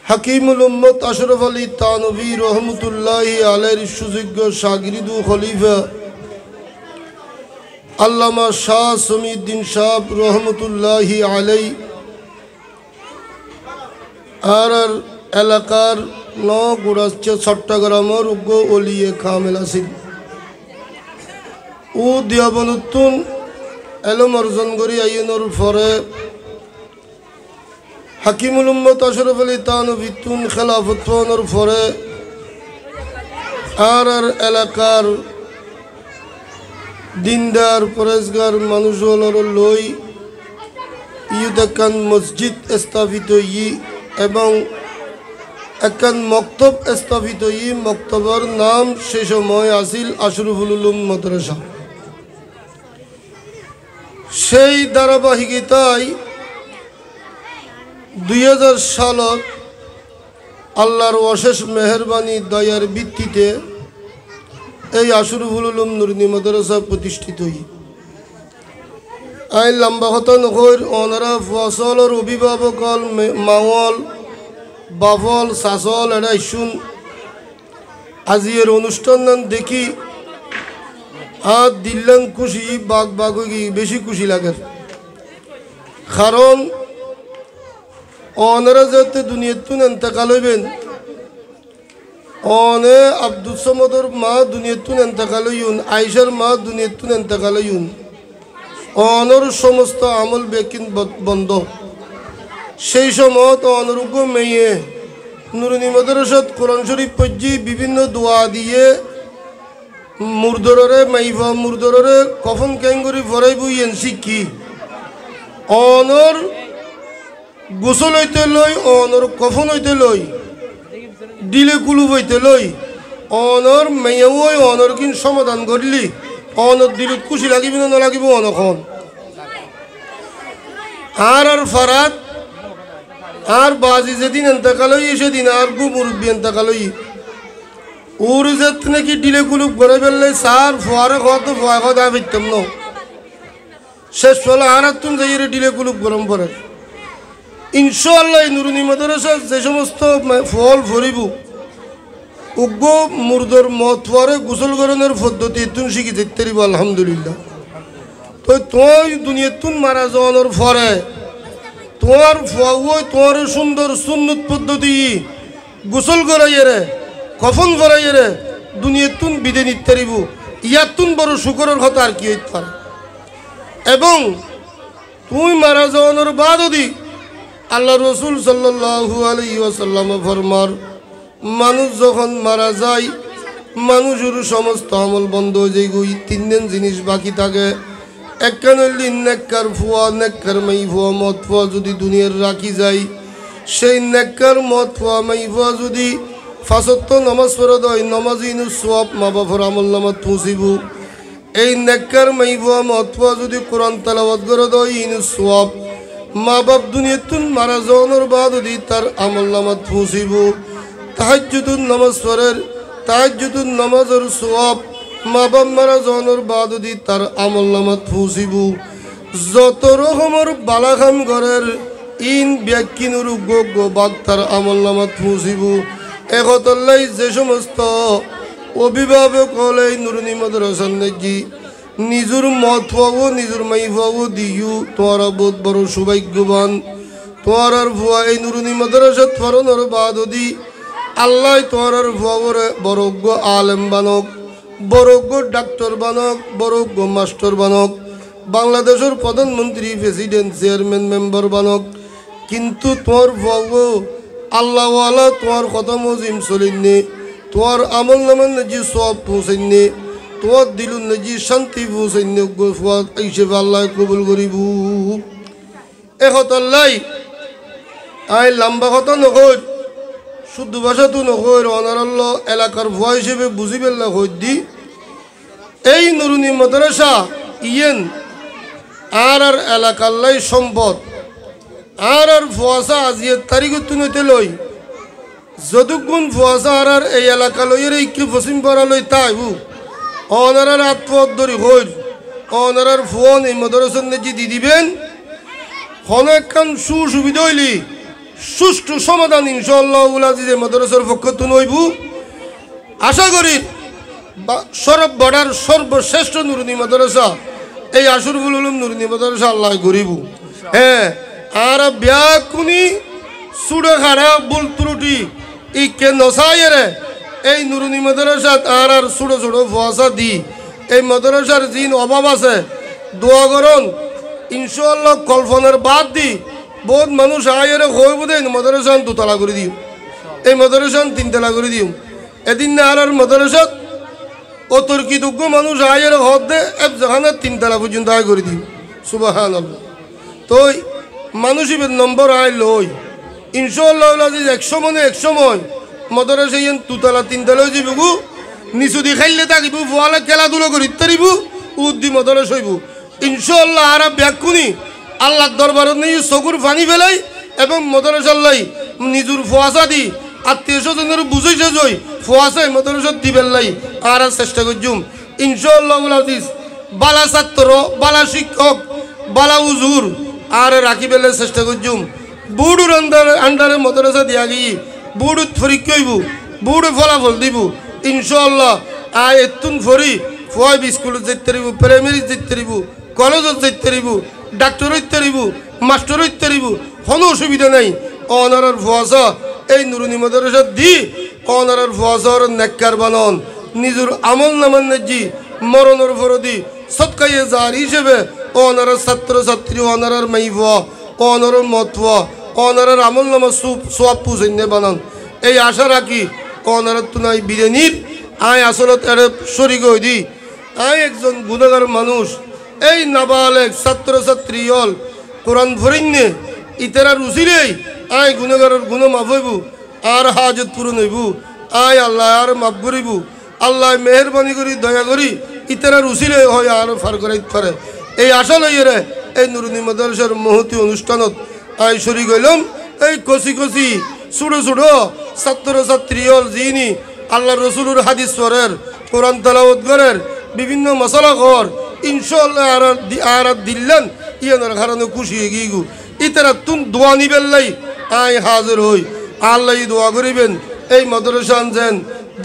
হাকিমুল উম্মত আশরাফ আলী থানভী রহমতুল্লাহি আলাইহির সুযোগ্য শাগির্দ ও খলিফা আল্লামা শাহ সমীউদ্দিন সাহেব রহমতুল্লাহি আলাইহি আর এলাকার নগুড়াচ্ছে চট্টগ্রামের উগ্র অলিয়ে কামেল আছিল ও দিয়াবনুত্তুন এলম অর্জন করি আইনের পরে হাকিমুল উম্মত আশরাফ আলী থানভী তুন খেলাফত পাওয়ার পরে আর এলাকার দিনদার পরেজগার মানুষগুলোর লই ইউদাকান মসজিদ স্থাপিত এবং একখান মক্তব স্থাপিত মক্তবর নাম সে সময় আসিল আশরাফুল উলুম মাদ্রাসা। সেই ধারাবাহিকতায় 2000 সালত আল্লাহর অশেষ মেহেরবানি দয়ার ভিত্তিতে এই আশরাফুল উলুম নুরানি মাদ্রাসা প্রতিষ্ঠিত আই লম্বা কথা নকর ওনারা ফসলের অভিভাবক মাওয়াল বাফল সাসল এরা শুন আজির অনুষ্ঠান দেখি আর দিল্লান খুশি বাঘ বাঘ বেশি খুশি লাগে, কারণ ওনারা যাতে দুনিয়াতুন এন্তেকাল হইবেন, অনে আব্দুল সমদর মা দুনিয়াতুন এন্তেকাল হইন, আয়েশার মা দুনিয়াতুন এন্তেকাল হইন, অনর সমস্ত আমল বেকিন বন্ধ। সেই সময় অনুরূপ মেয়ে নুরানি মাদ্রাসাত কোরআন শরীফ পড়ি বিভিন্ন দোয়া দিয়ে মুর্দরে মাইফা মুর্দরে কফন ক্যাঙ্গুরি ফরাই বইয়েন শিক্ষি অনর গোসল হইতে লই, অনর কফন হইতে লই, দিলে কুলুপ হইতে লই, অনর মেয়েও অনর কিন সমাধান করলি অনর দিলত খুশি লাগিব না নালাগিব অনখন আর ফারাত আর বাজি যেদিন এন্তেকাল হই সেদিন আর গু মুরব্বী এন্তেকাল হই ওর যেত নাকি ডিলে কুলুপ করে ফেললে সার ফোয়ারে খাওয়া তো ফোয়া খাওয়া দেওয়া ফিরতাম ন শেষ ফলে আর তুন যাই ডিলে কুলুপ গরম পড়ে। ইনশাআল্লাহ নুরানি মাদ্রাসা যে সমস্ত ফল ফরিব উগ্র মুর্দর মত পরে গোসল করণের পদ্ধতি তুন শিখি যেতে পারিব আলহামদুলিল্লাহ। তো তুই দুনিয়াতুন মারা যাওয়ানোর পরে তোমার ফুয়াও তোমার সুন্দর সুন্নত পদ্ধতি গোসল করাইয়ে রে কফন করাইয়ে রে দুনিয়াতুন বিদে নিতে পারিব, ইয়াতুন বড় শুকরের কথা আর কি হইতে পারে। এবং তুই মারা যাওয়ানোর বাদ যদি আল্লাহ রসুল সাল্লাল্লাহু আলাইহি ওয়াসাল্লাম ফরমার মানুষ যখন মারা যায় মানুষের সমস্ত আমল বন্ধ হয়ে যায়, ওই 3 দিন জিনিস বাকি থাকে। একখান হইলি নেককার ফুয়া নেককার মাই ফুয়া মদ ফুয়া যদি দুনিয়ার রাখি যায়, সেই নেককার মদ ফুয়া মাই ফুয়া যদি ফাসত্ব নমাজ ফরদ ওই নমাজিনু সওয়াব মা বাবার আমলনামাত পৌঁছিবু এই নেককার মাইবুয়া মতওয়া যদি কোরআন তেলাওয়াত করে দই ইনু সওয়াব মা বাপ দুনিয়াতুন মারা যাওয়ার বাদ যদি তার আমলনামাত পৌঁছিবু তাহাজ্জুদুন নামাজ পড়ের তাহাজ্জুদুন নামাজের সওয়াব মা বাপ মারা যাওয়ার বাদ যদি তার আমলনামাত পৌঁছিবু যত রকমের বালাখাম ঘরের ইন ব্যাকিনুর গোগ বাদ তার আমলনামাত পৌঁছিবু একতলাই যে সমস্ত অভিভাবক হলে নুরুনি মাদ্রাসার নাকি নিজের মত পাবো নিজের মাই পাবো দিও তোমারা বহুত বড় সৌভাগ্যবান তোমার আর ভুয়া এই নুরুনি মাদ্রাসাত ফরনের বাদ দি আল্লাহ তোমার আর ভুয়াবরে বড়জ্ঞ আলেম বানক বড়জ্ঞ ডাক্তার বানক বড়জ্ঞ মাস্টার বানক বাংলাদেশের প্রধানমন্ত্রী প্রেসিডেন্ট চেয়ারম্যান মেম্বার বানক কিন্তু তোমার ভুয়াবো আল্লাহওয়ালা তোমার কথা মজিম চলিনে তোমার আমল নামান নাজি সব পৌঁছাইনে তোমার দিলুন নাজি শান্তি পৌঁছাইনে গোফাত হিসেবে আল্লাহ কবুল করিব একতাল্লাই আই লম্বা কথা নকর শুদ্ধ ভাষা তো নকর অনারাল্লাহ এলাকার ভুয়া হিসেবে বুঝি পেল্লা হই দি এই নুরুনি মাদ্রাসা ইয়েন আর এলাকাল্লাই সম্পদ আর ফুয়াশা আজিয়ে তারিখত নইতে লই যদুগুণ ফুয়াশা আর এই এলাকা লইয়ের কি পশ্চিম পাড়া লই তাইবু অনারার আত্মহত ধরি হইল অনারার ফোন এই মাদ্রাসার নেজি দি দিবেন অনেকক্ষণ সুবিধা হইলি সুষ্ঠু সমাধান ইনশাআল্লাহ আজিজ মাদ্রাসার পক্ষ তো নইবু আশা করি সরব বড়ার সর্বশ্রেষ্ঠ নুরুনি মাদ্রাসা এই আশুরুল উলুম নুরুনি মাদ্রাসা আল্লাহ করিব হ্যাঁ আর ব্যাকুনি সুড়ে খাড়া বুল ত্রুটি ইকে নসাইরে এই নুরুনি মাদ্রাসাত আর সুড়ো সুড়ো ফুয়াশা দি এই মাদ্রাসার জিন অভাব আছে দোয়া করুন ইনশাআল্লাহ কল্পনার বাদ দি বহুত মানুষ আয়ের হইব দেন মাদ্রাসান দুতলা করে দিও এই মাদ্রাসান তিনতলা করে দিও এদিন না আর মাদ্রাসাত অতর্কিতজ্ঞ মানুষ আয়ের হদ দে এক জাহানের তিনতলা পর্যন্ত আয় করে দিও সুবহানাল্লাহ তো মানুষই নম্বর আয় লই ইনশাআল্লাহ আজিজ 100 মনে 100 মন মাদ্রাসা ইন দুতলা তিনতলা যাইবু নিচু দি খাইলে থাকিব ফুয়ালে খেলাধুলা করি তারিব উদ্দি মাদ্রাসা হইব ইনশাআল্লাহ আর ব্যাকুনি আল্লাহর দরবারে নিয়ে চকুর পানি ফেলাই এবং মাদ্রাসাল্লাই নিজুর ফুয়াশা দি আত্মীয় স্বজনের বুঝাইছে যাই ফুয়াশাই মাদ্রাসা দিবেলাই আর চেষ্টা করছুম ইনশাআল্লাহ আজিজ বালা ছাত্র বালা শিক্ষক বালা উজুর আর রাখি বেলে চেষ্টা করছুম বুড়ুর আন্ডারে মাদ্রাসা দিয়া গিয়ে বুড়ুত পরীক্ষা হইব বুড়ু ফলাফল দিব ইনশাআল্লাহ আয় এতুন ফরি ফুয়াই স্কুলত যেতে পারিব প্রাইমারি যেতে পারিব কলেজত যেতে পারিব ডাক্তার হইতে পারিব মাস্টার হইতে পারিব কোনো অসুবিধা নাই অনারার ফুয়াশা এই নুরুনি মাদ্রাসা দি অনারার ফুয়াশার নেককার বানন নিজের আমল নামান নেজি মরণের ফরদি সৎকাইয়ে যার হিসেবে অনারার ছাত্র ছাত্রী অনারার মাইভুয়া অনারার মতওয়া অনারার আমল নামা সোয়াব পুজন্য বানান এই আশা রাখি অনারার তুনাই বিরিয়ানির আয় আসলত এর শরিক হই দি আয় একজন গুণাগার মানুষ এই নাবালেক ছাত্র ছাত্রী হল কোরআন ভরিন্নে ইতারা রুচিলেই আয় গুণাগারের গুণ মাফ হইব আর হাজত পূরণ হইব আয় আল্লাহ আর মাফ করিব আল্লাহ মেহরবানি করি দয়া করি ইতারা রুচিলে হয় আর ফার করাইতে পারে এই আশা লইয়েরে এই নুরুনি মাদ্রাসার মহতি অনুষ্ঠানত আই শরিক হইলাম এই কচি কচি ছোটো ছোটো ছাত্র ছাত্রী হল যিনি আল্লাহ রসুলুর হাদিস পড়ের কোরআন তেলাওয়াত করের বিভিন্ন মশলা কর ইনশাআল্লাহ আর দিল্লেন ইয়ানোর কারণে খুশি হয়ে গিয়ে ইতারা তুম দোয়া নিবেল্লাই আই হাজির হই আল্লাহ দোয়া করিবেন এই মাদ্রাসা আনছেন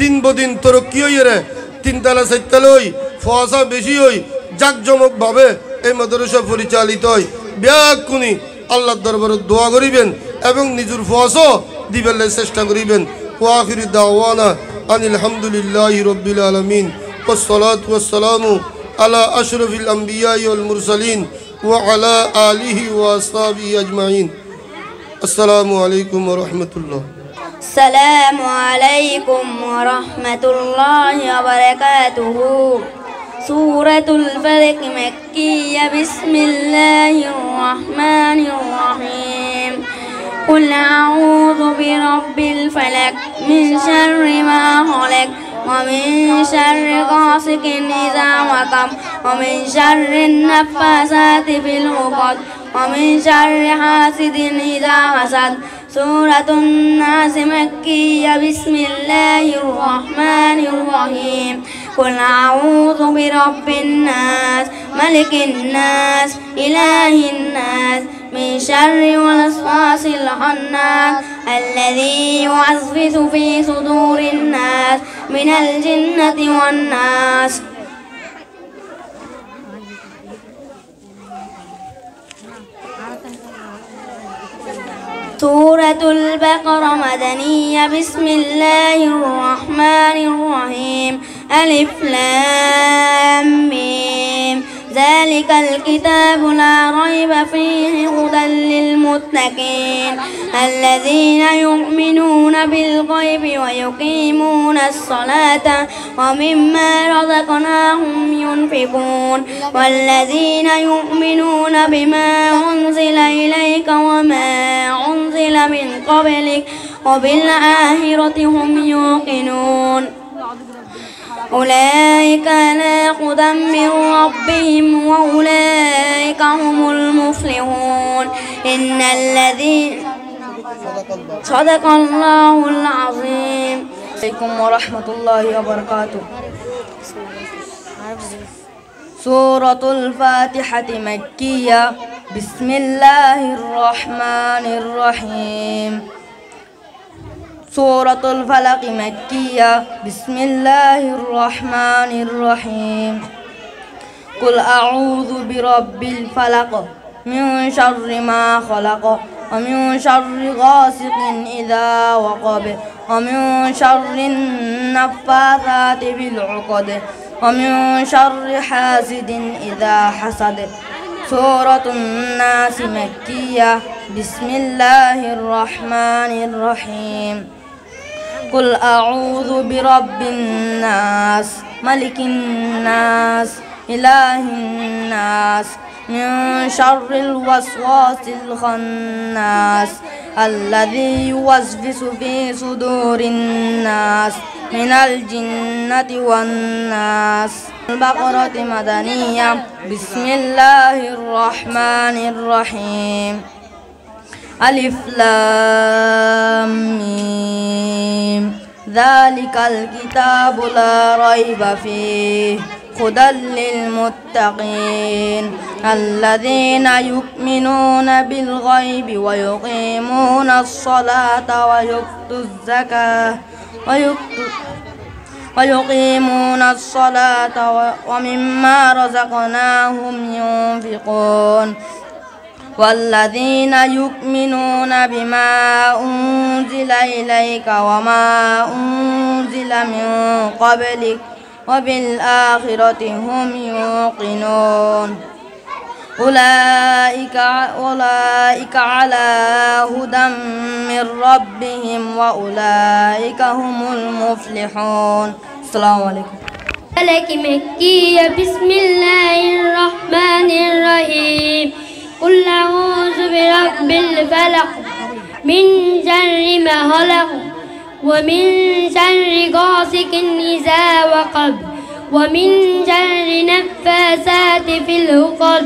দিন বদিন তরক্কি হইয়ে তিনতলা চারতলা হই ফসা বেশি হই জাকজমকভাবে এই মাদ্রাসা পরিচালিত হয় ব্যাকুনি আল্লাহর দরবারে দোয়া করিবেন এবং নিজের ফসও দিবেল্লাই চেষ্টা করিবেন ওয়াখির দাওয়ানা আনিল হামদুলিল্লাহি রাব্বিল আলামিন ওয়াসসালাতু ওয়াসসালামু আলা আশরাফিল আমবিয়া ওয়াল মুরসালিন ওয়া আলা আলিহি ওয়া আসহাবিহি আজমাইন আসসালামু আলাইকুম ওয়া রাহমাতুল্লাহ আসসালামু আলাইকুম ওয়া রাহমাতুল্লাহি ওয়া বারাকাতুহু সূরাতুল ফালাক মাক্কিয়া বিসমিল্লাহির রহমানির রহিম قل أعوذ برب الفلق من شر ما خلق ومن شر غاسق إذا وقب ومن شر النفاثات في العقد ومن شر حاسد إذا حسد. سورة الناس مكية. بسم الله الرحمن الرحيم. قل أعوذ برب الناس ملك الناس إله الناس من شر الوسواس الخناس الذي يوسوس في صدور الناس من الجنة والناس. سورة البقرة مدنية. بسم الله الرحمن الرحيم. ألف لام ميم. ذلك الكتاب لا ريب فيه هدى للمتقين الذين يؤمنون بالغيب ويقيمون الصلاة ومما رزقناهم ينفقون والذين يؤمنون بما أنزل إليك وما أنزل من قبلك وبالآخرة هم يوقنون. أولئك على هدى من ربهم وأولئك هم المفلحون. إن الذين صدق الله العظيم. عليكم ورحمة الله وبركاته. سورة الفاتحة مكية. بسم الله الرحمن الرحيم. سورة الفلق مكية. بسم الله الرحمن الرحيم. قل أعوذ برب الفلق من شر ما خلق ومن شر غاسق إذا وقب ومن شر النفاثات في العقد ومن شر حاسد إذا حسد. سورة الناس مكية. بسم الله الرحمن الرحيم. قل أعوذ برب الناس ملك الناس إله الناس من شر الوسواس الخناس الذي يوسوس في صدور الناس من الجنة والناس. البقرة مدنية. بسم الله الرحمن الرحيم. ألف لام ميم. ذلك الكتاب لا ريب فيه هدى للمتقين الذين يؤمنون بالغيب ويقيمون الصلاة ويؤتوا الزكاة ويقيمون الصلاة ومما رزقناهم ينفقون والذين يؤمنون بما أنزل إليك وما أنزل من قبلك وبالآخرة هم يوقنون. أولئك على هدى من ربهم وأولئك هم المفلحون. السلام عليكم. فلك مكية. بسم الله الرحمن الرحيم. قل أعوذ برب الفلق من شر ما خلق ومن شر غاسق إذا وقب ومن شر نفاثات في العقد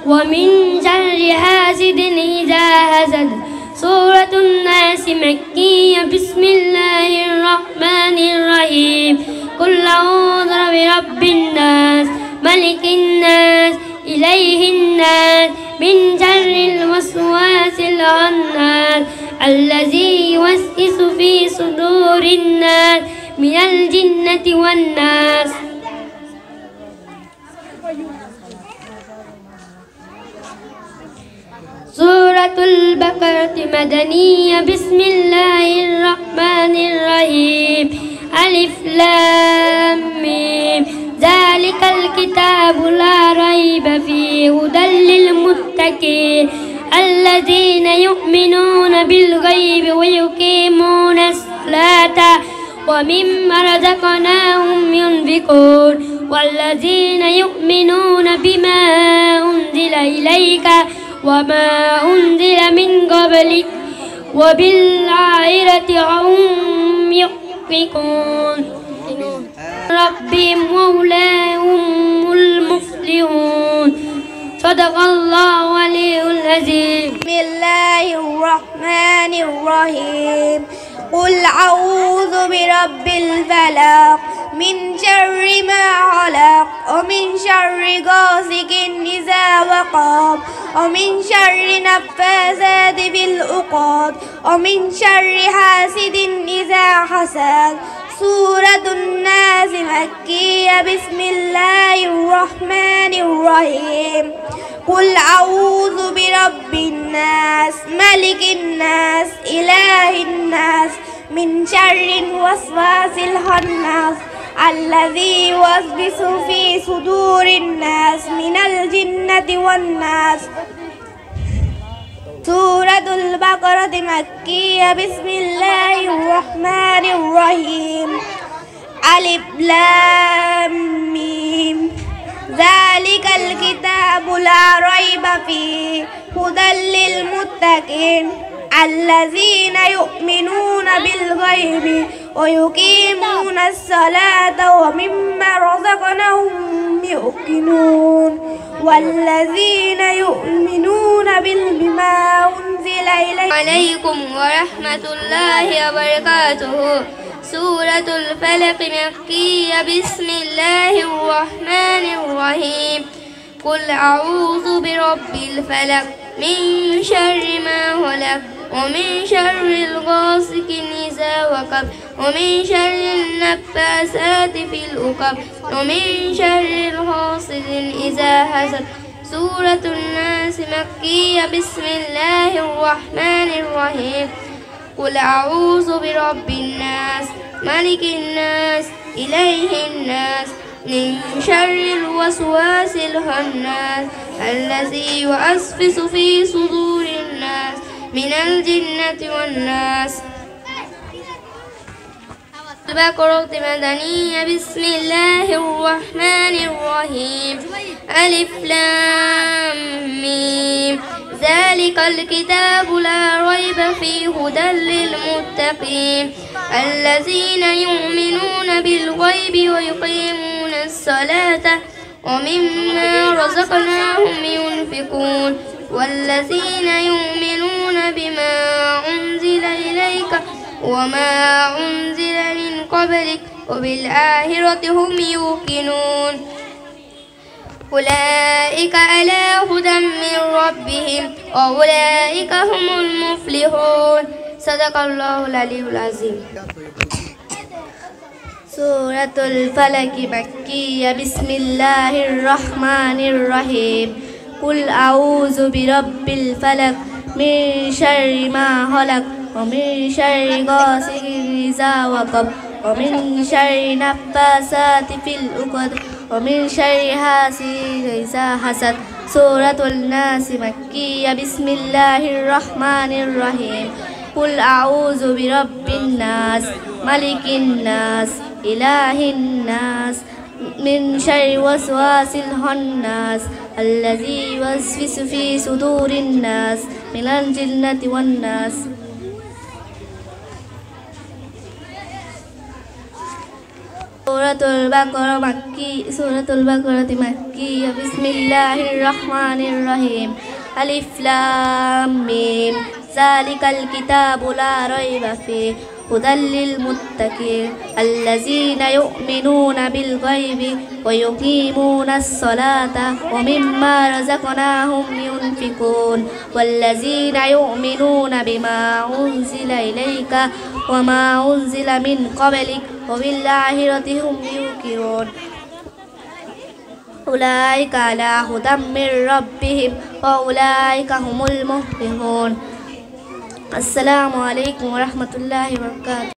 ومن شر حاسد إذا حسد. سورة الناس مكية. بسم الله الرحمن الرحيم. قل أعوذ برب الناس ملك الناس إله الناس من شر الوسواس الخناس الذي يوسوس في صدور الناس من الجنة والناس. سورة البقرة مدنية. بسم الله الرحمن الرحيم. ألف لام ميم. ذلك الكتاب لا ريب فيه هدى للمتقين الذين يؤمنون بالغيب ويقيمون الصلاة ومما رزقناهم ينفقون والذين يؤمنون بما أنزل إليك وما أنزل من قبلك وبالآخرة هم يوقنون ربهم مولاهم المفلحون صدق الله العلي العظيم. بسم الله الرحمن الرحيم. قل أعوذ برب الفلق من شر ما خلق ومن شر غاسق إذا وقب ومن شر النفاثات في العقد ومن شر حاسد إذا حسد. سورة الناس مكية. بسم الله الرحمن الرحيم. قل أعوذ برب الناس ملك الناس إله الناس من شر الوسواس الخناس الذي يوسوس في صدور الناس من الجنة والناس. سورة البقرة مكية. بسم الله الرحمن الرحيم. ألف لام ميم ذلك الكتاب لا ريب فيه هدى للمتقين الذين يؤمنون بالغيب ويقيمون الصلاة ومما رزقناهم يوقنون والذين يؤمنون بما أنزل عليكم ورحمة الله وبركاته. سورة الفلق مكية. بسم الله الرحمن الرحيم. قل أعوذ برب الفلق من شر ما خلق ومن شر الغاسق إذا وقب ومن شر النفاثات في العقد ومن شر حاسد إذا حسد. سورة الناس مكية. بسم الله الرحمن الرحيم. قل أعوذ برب الناس ملك الناس إله الناس من شر الوسواس الخناس الذي يوسوس في صدور الناس من الجنة والناس. البقرة مدنية. بسم الله الرحمن الرحيم. ألف لام ميم ذلك الكتاب لا ريب فيه هدى للمتقين الذين يؤمنون بالغيب ويقيمون الصلاة ومما رزقناهم ينفقون والذين يؤمنون بما أنزل إليك وما أنزل من قبلك وبالآخرة هم يوقنون أولئك على هدى من ربهم وأولئك هم المفلحون صدق الله العلي العظيم. سورة الفلق مكية. بسم الله الرحمن الرحيم. قل أعوذ برب الفلق من شر ما خلق ومن شر غاسق إذا وقب ومن شر النفاثات في العقد ومن شر حاسد إذا حسد. سورة الناس مكية. بسم الله الرحمن الرحيم. قل أعوذ برب الناس ملك الناس إله الناس من شر وسواس الخناس الذي يوسوس في صدور الناس من الجنة والناس. سورة البقرة مكية. بسم الله الرحمن الرحيم. ألف لام ميم ذلك الكتاب لا ريب فيه هدى للمتقين الذين يؤمنون بالغيب ويقيمون الصلاة ومما رزقناهم ينفقون والذين يؤمنون بما أنزل إليك وما أنزل من قبلك وبالآخرة هم يوقنون أولئك على هدى من ربهم وأولئك هم المفلحون. السلام عليكم ورحمة الله وبركاته.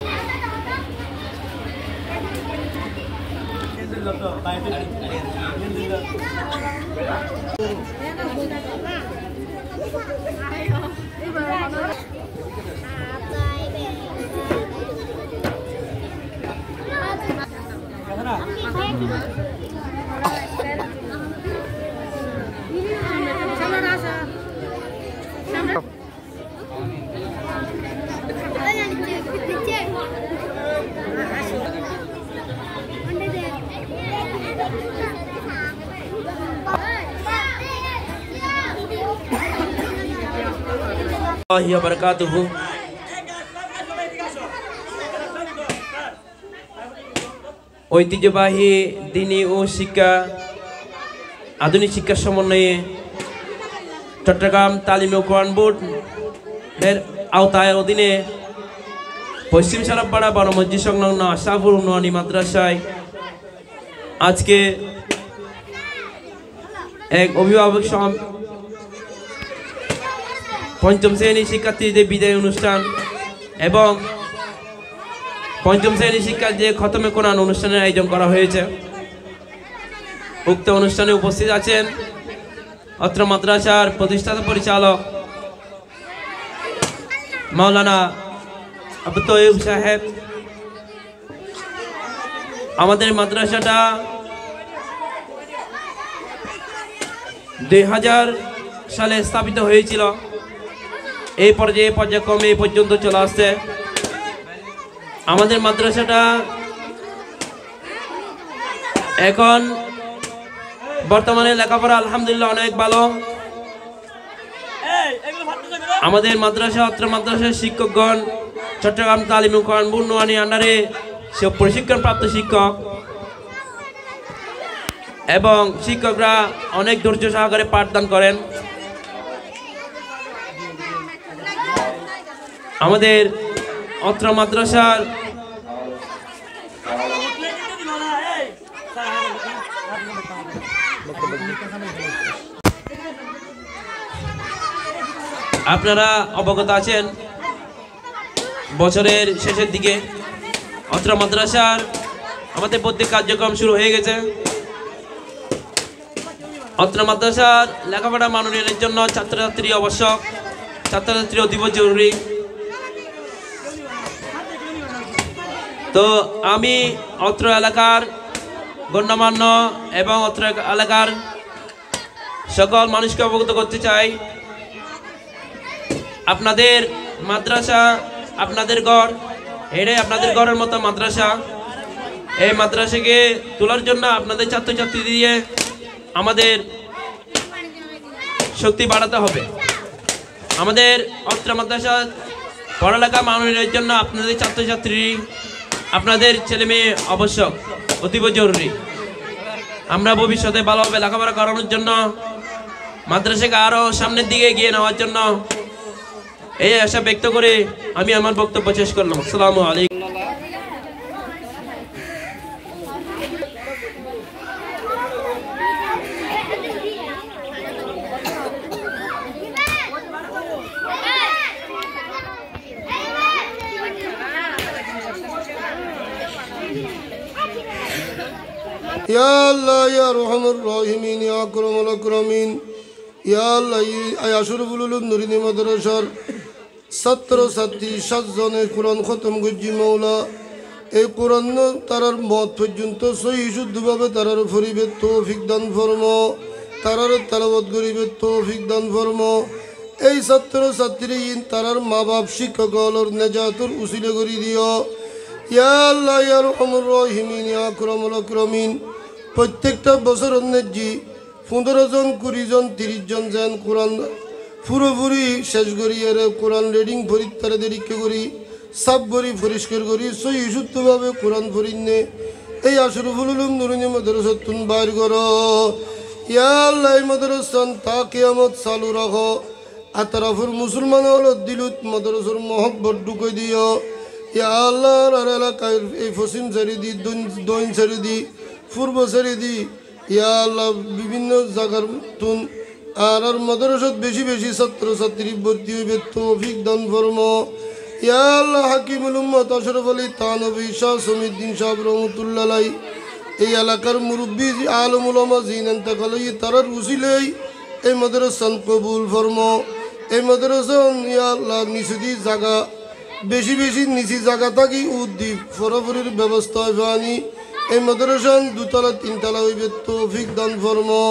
বারাকাতুহু। ঐতিহ্যবাহী দ্বীনি ও শিক্ষা আধুনিক শিক্ষার সমন্বয়ে চট্টগ্রাম তালিম ও কোরআন বোর্ড এর আওতায় অধীনে পশ্চিম সারাপাড়া বড় মসজিদ সংলগ্ন আশরাফুল নুরানী মাদ্রাসায় আজকে এক অভিভাবক পঞ্চম শ্রেণী শিক্ষার্থীদের বিদায় অনুষ্ঠান এবং পঞ্চম শ্রেণী শিক্ষার্থীদের খতমে কোরআন অনুষ্ঠানের আয়োজন করা হয়েছে। উক্ত অনুষ্ঠানে উপস্থিত আছেন অত্র মাদ্রাসার প্রতিষ্ঠাতা পরিচালক মাওলানা আবু তৈয়ব সাহেব। আমাদের মাদ্রাসাটা 2000 সালে স্থাপিত হয়েছিল। এই পর্যায়ক্রমে এই পর্যন্ত চলে আসছে। আমাদের মাদ্রাসাটা এখন বর্তমানে লেখাপড়া আলহামদুলিল্লাহ অনেক ভালো। আমাদের মাদ্রাসা অত্র মাদ্রাসার শিক্ষকগণ চট্টগ্রাম তালিম ও কোরআন বোর্ড নুরানী আন্ডারে সব প্রশিক্ষণপ্রাপ্ত শিক্ষক এবং শিক্ষকরা অনেক ধৈর্য সহকারে পাঠদান করেন। আমাদের অত্র মাদ্রাসার আপনারা অবগত আছেন বছরের শেষের দিকে অত্র মাদ্রাসার আমাদের প্রত্যেক কার্যক্রম শুরু হয়ে গেছে। অত্র মাদ্রাসার লেখাপড়া মানোন্নয়নের জন্য ছাত্রছাত্রী আবশ্যক, ছাত্রছাত্রী অতীব জরুরি। তো আমি অত্র এলাকার গণ্যমান্য এবং অত্র এলাকার সকল মানুষকে অবগত করতে চাই, আপনাদের মাদ্রাসা আপনাদের গড়, এটাই আপনাদের গড়ের মতো মাদ্রাসা। এই মাদ্রাসাকে তোলার জন্য আপনাদের ছাত্রছাত্রী দিয়ে আমাদের শক্তি বাড়াতে হবে। আমাদের অত্র মাদ্রাসা পড়ালেখা মানোন্নয়নের জন্য আপনাদের ছাত্রছাত্রী, আপনাদের ছেলে মেয়ে আবশ্যক, অতীব জরুরি। আমরা ভবিষ্যতে ভালোভাবে লেখাপড়া করানোর জন্য মাদ্রাসাকে আরও সামনের দিকে এগিয়ে নেওয়ার জন্য এই আশা ব্যক্ত করে আমি আমার বক্তব্য শেষ করলাম। আসসালামু আলাইকুম। ইয়া আল্লাহ ইয়া রহমান রহিমিন ইয়া আকরামুল আকরামিন ইয়া আল্লাহ আশরাফুল উলুম নুরানী মাদ্রাসার ছাত্রছাত্রী 7 জনের কোরআন খতম করছি মৌলা। এই কোরআন তারার মত পর্যন্ত সহি শুদ্ধভাবে তারার ফরিবে তৌফিক দান ফরমো, তারার তেলাওয়াত করিবে তৌফিক দান ফরমো। এই ছাত্রছাত্রী তারার মা বাপ শিক্ষকগণের নেজাতুর উসিলা করে দিও। ইয়া আল্লাহ ইয়া রহমান রহিমিন ইয়া আকরামুল আকরামিন। প্রত্যেকটা বছর জি 15 জন 20 জন 30 জন যেন কোরআন পুরোপুরি শেষ করি, এর কোরআন রিডিং পরীক্ষার দেরিকে করি, সাব করি, পরিষ্কার করি, সহি শুদ্ধভাবে কোরআন পড়িনে এই আশরাফুল উলুম নুরানী মাদ্রাসা তুন বাইর করো। ইয়া আল্লাহ এই মাদ্রাসা তা কিয়ামত চালু রাখো। আতরাফুর মুসলমান হল দিলুত মাদ্রাসার মহব্বত ঢুকে দিও। ইয়া আল্লাহ আর এলাকায় এই পশ্চিম সারি দি, দক্ষিণ সারি দি, পূর্ব সারি দি, ইয়া আল্লাহ বিভিন্ন জায়গার তুন আর মাদ্রাসাত বেশি বেশি ছাত্রছাত্রী ভর্তি হইবে তৌফিক দান ফরমো। ইয়া আল্লাহ হাকিমুল উম্মত আশরাফ আলী থানভী শাহ সমীউদ্দিন সাহেব রহমতুল্লাহ আলাই এই এলাকার মুরব্বী আলম উলামা জিন ইন্তেকাল তারার উসিলাই এই মাদ্রাসান কবুল ফরমো। এই মাদ্রাসান ইয়া আল্লাহ নিচুদি জায়গা বেশি বেশি নিচি জায়গা থাকি উদ্দীপ ফরাফরির ব্যবস্থা হইবানি। এই মাদ্রাসান 2 তলা 3 তলা হইবে তৌফিক দান ফরমো।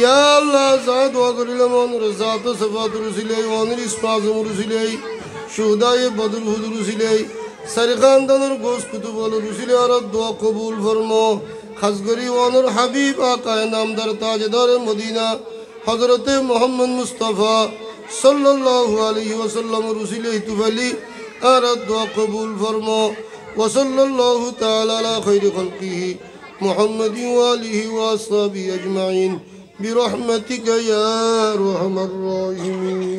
ইয়া আল্লাহ যা দোয়া করিলাম ওয়ানের জাত সিফাত রুসিলাই, ওয়ানের ইসমাজম রুসিলাই, শুহদায়ে বদর হুদ রুসিলাই, সারি খানদানের গোস কুতুব রুসিলাই আর দোয়া কবুল ফরমো। খাস করি ওয়ানের হাবিব আকায়ে নামদার তাজদার মদিনা হযরতে মুহাম্মদ মুস্তাফা सल्लल्लाहु अलैहि वसल्लम रसूल तुफली आरद व कबूल फरमा व सल्लल्लाहु ताला अला खैर खल्किही मुहम्मद व आलिहि व अस्हाबिही अजमाइन बिरहमतिका या अरहमर राहिमीन।